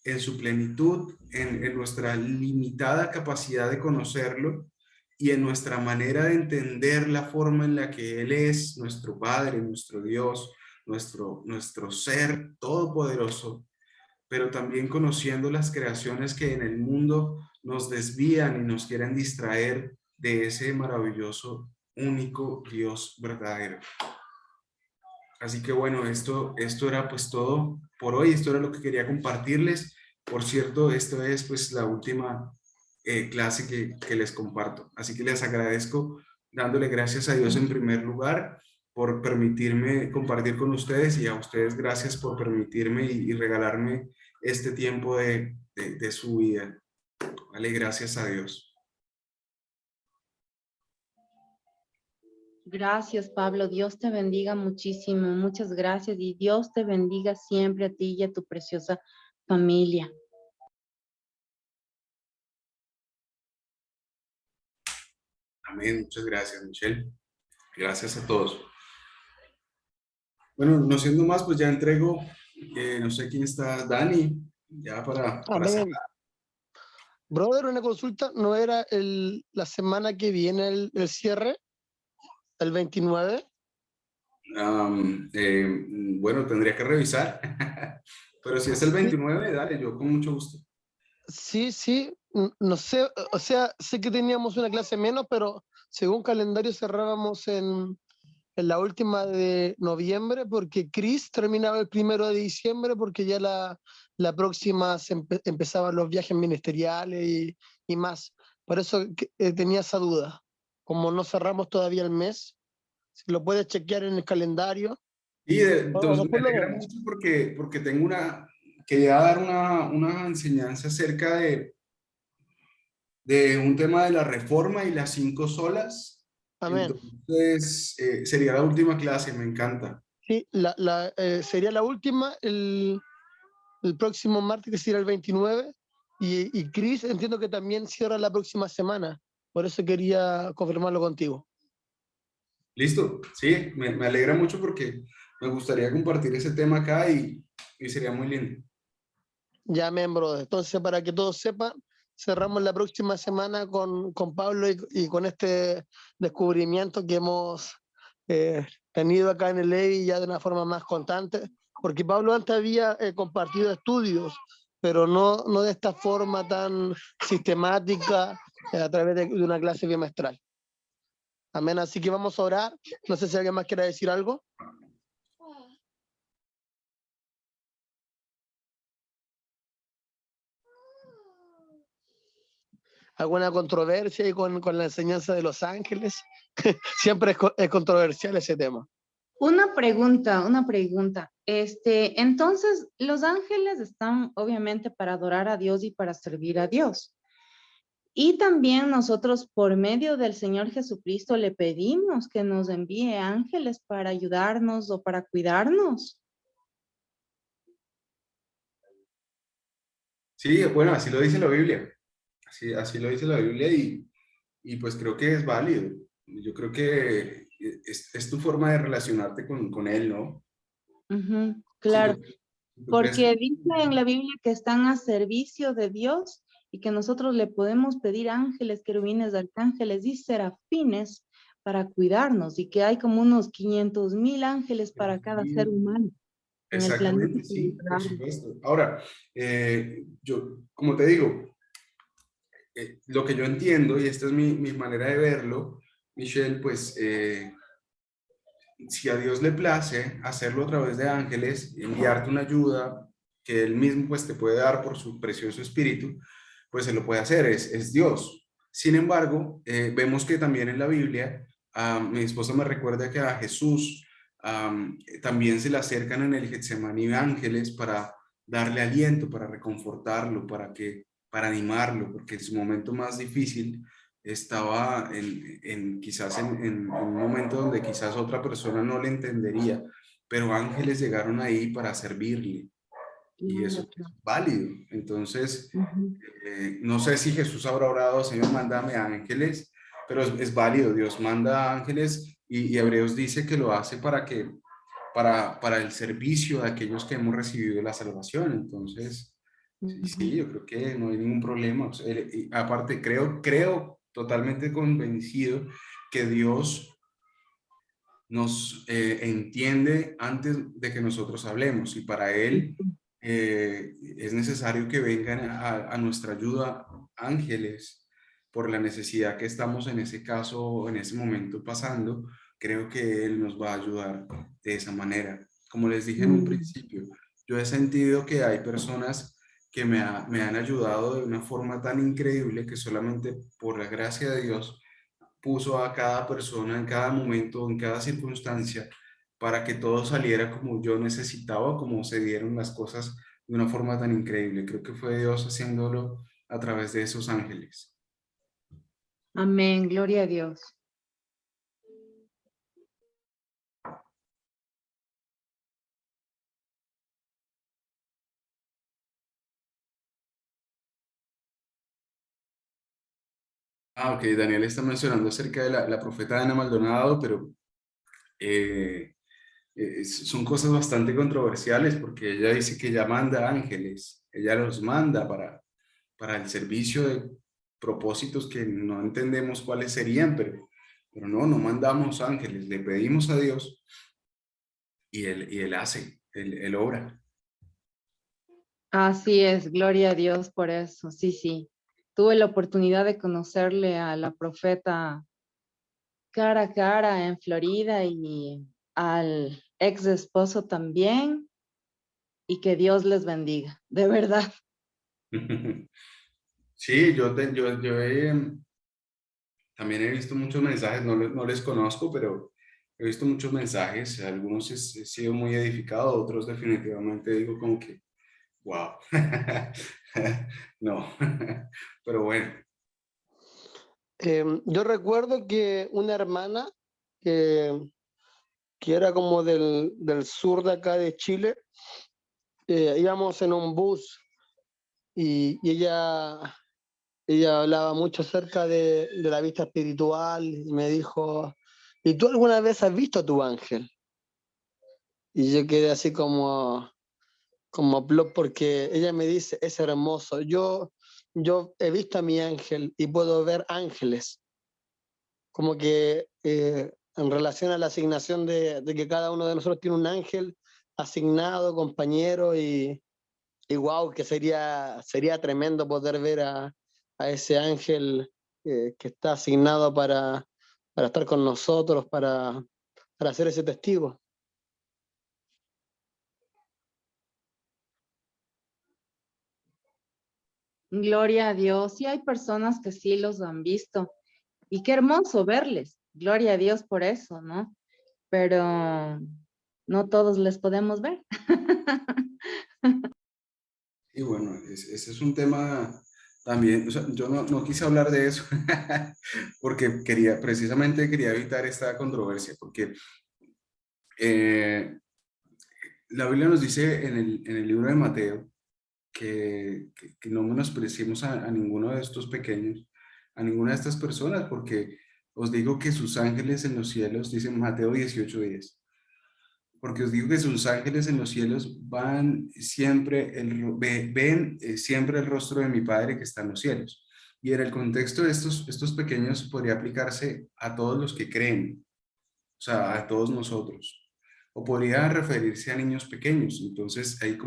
en su plenitud, en nuestra limitada capacidad de conocerlo y en nuestra manera de entender la forma en la que Él es nuestro Padre, nuestro Dios, nuestro ser todopoderoso, pero también conociendo las creaciones que en el mundo nos desvían y nos quieren distraer de ese maravilloso, único Dios verdadero. Así que bueno, esto era pues todo por hoy, esto era lo que quería compartirles. Por cierto, esto es pues la última clase que les comparto. Así que les agradezco dándole gracias a Dios en primer lugar por permitirme compartir con ustedes y a ustedes gracias por permitirme y regalarme este tiempo de su vida. Vale, gracias a Dios.
Gracias, Pablo. Dios te bendiga muchísimo. Muchas gracias y Dios te bendiga siempre a ti y a tu preciosa familia.
Amén. Muchas gracias, Michelle. Gracias a todos. Bueno, no siendo más, pues ya entrego, no sé quién está, Dani, ya para
Amén.
cerrar.
Brother, una consulta, ¿no era la semana que viene el cierre? ¿El 29?
Bueno, tendría que revisar, pero si es el 29, dale, yo con mucho gusto.
Sí, sí, no sé, o sea, sé que teníamos una clase menos, pero según calendario cerrábamos en la última de noviembre, porque Chris terminaba el 1 de diciembre, porque ya la próxima empezaban los viajes ministeriales y más. Por eso tenía esa duda. Como no cerramos todavía el mes, si lo puedes chequear en el calendario.
Y
O
entonces me
después lo
alegra
vemos.
mucho porque tengo quería dar una enseñanza acerca de un tema de la reforma y las 5 solas.
Amén.
Entonces, sería la última clase, me encanta.
Sí, sería la última el próximo martes, que será el 29, y Chris entiendo que también cierra la próxima semana, por eso quería confirmarlo contigo.
Listo, sí, me alegra mucho porque me gustaría compartir ese tema acá y sería muy lindo.
Ya, miembro. Entonces, para que todos sepan, cerramos la próxima semana con Pablo y con este descubrimiento que hemos tenido acá en el ley ya de una forma más constante, porque Pablo antes había compartido estudios, pero no de esta forma tan sistemática a través de una clase bimestral. Amén. Así que vamos a orar. No sé si alguien más quiere decir algo. ¿Alguna controversia y con la enseñanza de los ángeles? Siempre es controversial ese tema.
Una pregunta. Entonces, los ángeles están obviamente para adorar a Dios y para servir a Dios. Y también nosotros, por medio del Señor Jesucristo, le pedimos que nos envíe ángeles para ayudarnos o para cuidarnos.
Sí, bueno, así lo dice la Biblia. Así lo dice la Biblia y pues creo que es válido. Yo creo que es tu forma de relacionarte con Él, ¿no? Si
Claro,
tú crees
porque dice en la Biblia que están a servicio de Dios y que nosotros le podemos pedir ángeles, querubines, arcángeles y serafines para cuidarnos y que hay como unos 500,000 ángeles para cada ser humano en el planeta.
exactamente, sí, por supuesto. Ahora, yo, como te digo, lo que yo entiendo, y esta es mi manera de verlo, Michelle, pues si a Dios le place hacerlo a través de ángeles, enviarte una ayuda que Él mismo pues te puede dar por su precioso espíritu, pues se lo puede hacer, es Dios. Sin embargo, vemos que también en la Biblia, mi esposa me recuerda que a Jesús también se le acercan en el Getsemaní ángeles para darle aliento, para reconfortarlo, para animarlo, porque en su momento más difícil estaba quizás en un momento donde quizás otra persona no le entendería, pero ángeles llegaron ahí para servirle. y eso
Claro.
es válido. Entonces,
Ujú.
no sé si Jesús habrá orado, Señor, mándame ángeles, pero es válido, Dios manda ángeles y Hebreos dice que lo hace para el servicio de aquellos que hemos recibido la salvación. Entonces, sí, sí,
Ujú.
yo creo que no hay ningún problema. O sea, y aparte, creo totalmente convencido que Dios nos entiende antes de que nosotros hablemos y para Él es necesario que vengan a nuestra ayuda ángeles por la necesidad que estamos en ese caso, en ese momento pasando. Creo que Él nos va a ayudar de esa manera. Como les dije en un
Mm.
principio, yo he sentido que hay personas que me han ayudado de una forma tan increíble que solamente por la gracia de Dios puso a cada persona en cada momento, en cada circunstancia, para que todo saliera como yo necesitaba, como se dieron las cosas de una forma tan increíble. Creo que fue Dios haciéndolo a través de esos ángeles.
Amén, gloria a Dios.
Ah, ok, Daniel está mencionando acerca de la profeta Ana Maldonado, pero eh, son cosas bastante controversiales porque ella dice que ella manda ángeles, ella los manda para el servicio de propósitos que no entendemos cuáles serían, pero no mandamos ángeles, le pedimos a Dios y él hace, él obra.
Así es, gloria a Dios por eso. Sí, sí. Tuve la oportunidad de conocerle a la profeta cara a cara en Florida y al ex esposo también. Y que Dios les bendiga, de verdad.
Sí, también he visto muchos mensajes, no les conozco, pero he visto muchos mensajes, algunos he sido muy edificado, otros definitivamente digo como que, wow, no, pero bueno.
Yo recuerdo que una hermana que, que era como del sur de acá de Chile, íbamos en un bus y ella hablaba mucho acerca de la vista espiritual y me dijo, ¿y tú alguna vez has visto a tu ángel? Y yo quedé así como plop porque ella me dice, es hermoso, yo he visto a mi ángel y puedo ver ángeles, como que en relación a la asignación de que cada uno de nosotros tiene un ángel asignado, compañero, y wow, que sería tremendo poder ver a ese ángel que está asignado para estar con nosotros, para ser ese testigo.
Gloria a Dios. Sí hay personas que sí los han visto y qué hermoso verles. Gloria a Dios por eso, ¿no? Pero no todos les podemos ver.
Y bueno, ese es un tema también, o sea, yo no quise hablar de eso porque precisamente quería evitar esta controversia, porque eh, la Biblia nos dice en el libro de Mateo que no menospreciemos a ninguno de estos pequeños, a ninguna de estas personas, porque os digo que sus ángeles en los cielos, dice Mateo 18:10, porque os digo que sus ángeles en los cielos van siempre, ven siempre el rostro de mi Padre que está en los cielos. Y en el contexto de estos pequeños podría aplicarse a todos los que creen, o sea, a todos nosotros. O podría referirse a niños pequeños. Entonces, hay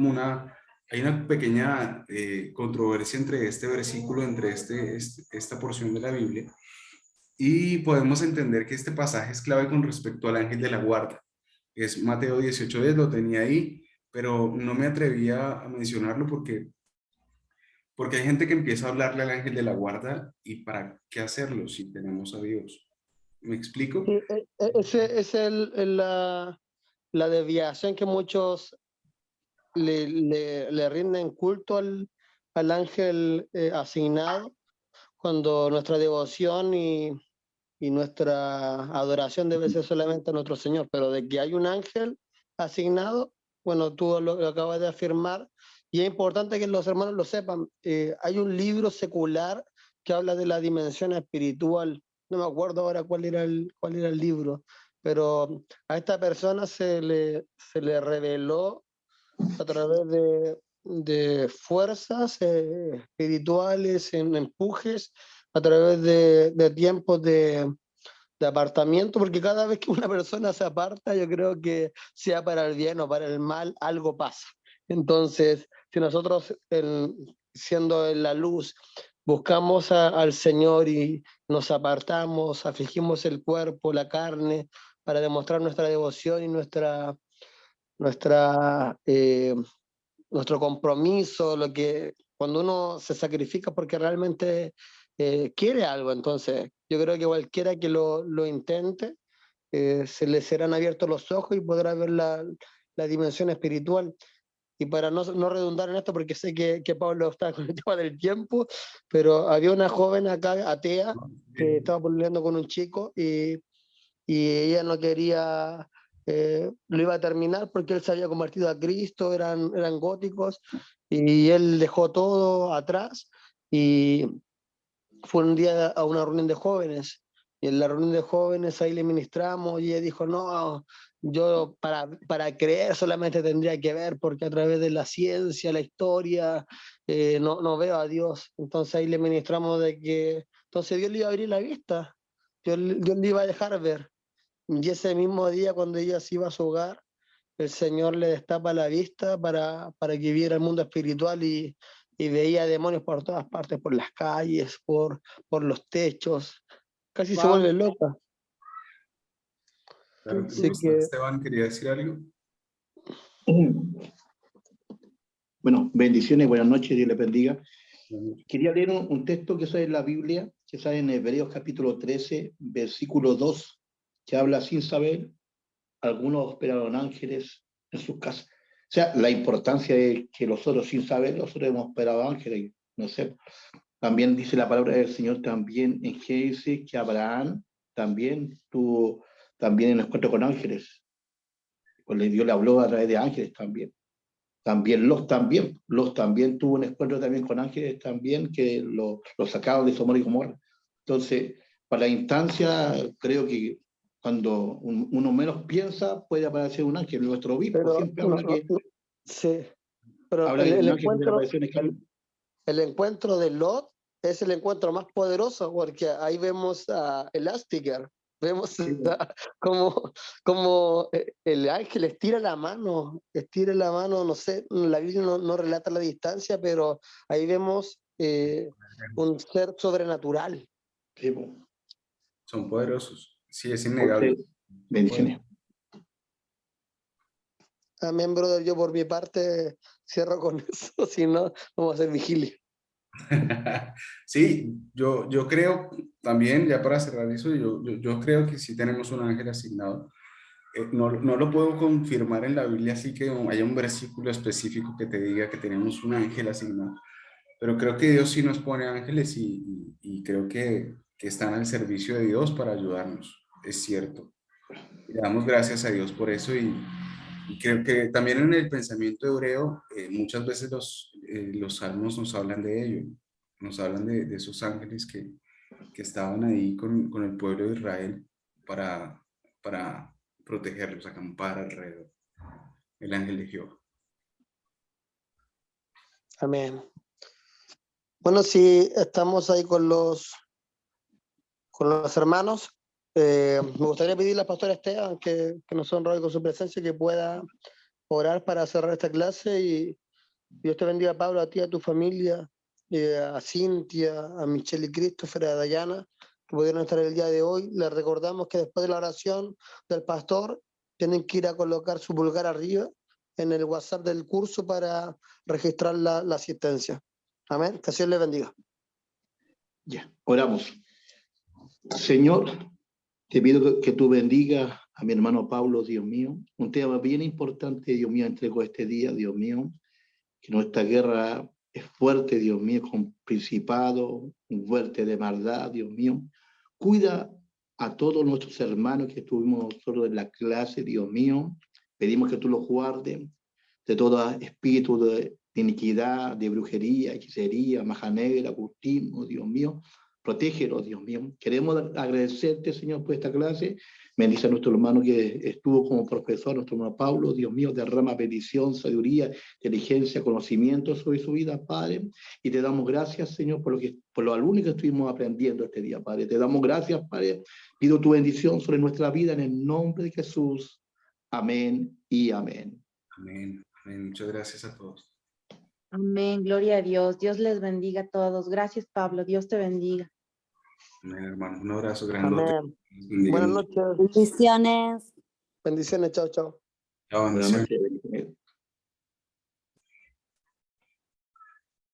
una pequeña controversia entre este versículo, entre esta porción de la Biblia, y podemos entender que este pasaje es clave con respecto al ángel de la guarda. Es Mateo 18:10, lo tenía ahí, pero no me atrevía a mencionarlo porque hay gente que empieza a hablarle al ángel de la guarda y ¿para qué hacerlo si tenemos a Dios? ¿Me explico?
Sí, ese es la desviación que muchos le rinden culto al ángel asignado, cuando nuestra devoción y nuestra adoración debe ser solamente a nuestro Señor, pero de que hay un ángel asignado, bueno, tú lo acabas de afirmar, y es importante que los hermanos lo sepan. Hay un libro secular que habla de la dimensión espiritual. No me acuerdo ahora cuál era el libro, pero a esta persona se le reveló a través de fuerzas espirituales, en empujes, a través de tiempos de apartamiento, porque cada vez que una persona se aparta, yo creo que sea para el bien o para el mal, algo pasa. Entonces, si nosotros, siendo en la luz, buscamos al Señor y nos apartamos, afligimos el cuerpo, la carne, para demostrar nuestra devoción y nuestra nuestro compromiso, cuando uno se sacrifica porque realmente quiere algo. Entonces yo creo que cualquiera que lo intente, se le serán abiertos los ojos y podrá ver la dimensión espiritual. Y para no redundar en esto, porque sé que Pablo está con el tema del tiempo, pero había una joven acá, atea, que estaba peleando con un chico, y ella no quería, lo iba a terminar porque él se había convertido a Cristo, eran góticos, y él dejó todo atrás, y fue un día a una reunión de jóvenes, y en la reunión de jóvenes ahí le ministramos, y ella dijo, no, yo para creer solamente tendría que ver, porque a través de la ciencia, la historia, no veo a Dios. Entonces ahí le ministramos de que, entonces Dios le iba a abrir la vista, Dios le iba a dejar ver. Y ese mismo día, cuando ella se iba a su hogar, el Señor le destapa la vista para que viera el mundo espiritual, y veía demonios por todas partes, por las calles, por los techos. Casi se vuelve loca.
Claro,
Así
Pastor
que,
Esteban, ¿quería decir algo?
Bueno, bendiciones, buenas noches, Dios les bendiga. Quería leer un texto que sale en la Biblia, que sale en Hebreos capítulo 13, versículo 2, que habla sin saber, algunos esperaron ángeles en sus casas. O sea, la importancia de que nosotros sin saber, nosotros hemos esperado ángeles, no sé. También dice la palabra del Señor también en Génesis que Abraham también tuvo también un encuentro con ángeles. Pues Dios le habló a través de ángeles también. Los también tuvo un encuentro también con ángeles también, que lo sacaron de Sodoma y Gomorra. Entonces, para la instancia, creo que cuando uno menos piensa, puede aparecer un ángel. Nuestro obispo
pero
siempre habla que,
sí, pero
habla de un ángel que se le apareció en el camino.
el encuentro de Lot es el encuentro más poderoso, porque ahí vemos a Elastigirl, vemos como el ángel estira la mano, no sé, la Biblia no relata la distancia, pero ahí vemos un ser sobrenatural.
Sí, pues.
Son poderosos. Sí, es innegable.
Entonces, bendiciones.
Amén, brother, yo por mi parte cierro con eso, si no, vamos a hacer vigilia.
Sí, yo creo también, ya para cerrar eso, yo creo que sí tenemos un ángel asignado. No lo puedo confirmar en la Biblia, así que haya un versículo específico que te diga que tenemos un ángel asignado, pero creo que Dios sí nos pone ángeles, y creo que están al servicio de Dios para ayudarnos, es cierto. Le damos gracias a Dios por eso, y creo que también en el pensamiento hebreo muchas veces los salmos nos hablan de ello, nos hablan de esos ángeles que estaban ahí con el pueblo de Israel para protegerlos, acampar alrededor. El ángel de Jehová.
Amén. Bueno, si estamos ahí con los hermanos, me gustaría pedirle al pastor Esteban que nos honre con su presencia, que pueda orar para cerrar esta clase, y Dios te bendiga, Pablo, a ti, a tu familia, a Cintia, a Michelle y Christopher, a Dayana, que pudieron estar el día de hoy. Les recordamos que después de la oración del pastor tienen que ir a colocar su pulgar arriba en el WhatsApp del curso para registrar la asistencia. Amén. Que Dios les bendiga.
Ya, oramos. Señor, te pido que tú bendigas a mi hermano Pablo, Dios mío. Un tema bien importante, Dios mío, entrego este día, Dios mío. Que nuestra guerra es fuerte, Dios mío, con principado, fuerte de maldad, Dios mío. Cuida a todos nuestros hermanos que estuvimos nosotros en la clase, Dios mío. Pedimos que tú los guardes. de todo espíritu de iniquidad, de brujería, hechicería, maja negra, ocultismo, Dios mío. Protégelos, Dios mío. Queremos agradecerte, Señor, por esta clase. Bendice a nuestro hermano que estuvo como profesor, nuestro hermano Pablo. Dios mío, derrama bendición, sabiduría, inteligencia, conocimiento sobre su vida, Padre. Y te damos gracias, Señor, por lo alumnos que estuvimos aprendiendo este día, Padre. Te damos gracias, Padre. Pido tu bendición sobre nuestra vida en el nombre de Jesús. Amén y amén.
Amén. Amén. Muchas gracias a todos.
Amén, gloria a Dios. Dios les bendiga a todos. Gracias, Pablo. Dios te bendiga.
Amén, hermano. Un abrazo grandote.
Amén.
Bendiga
Buenas
mucho.
noches.
Bendiciones.
Bendiciones. Chao, chao.
Chao,
Buenas
bendiciones.
noches.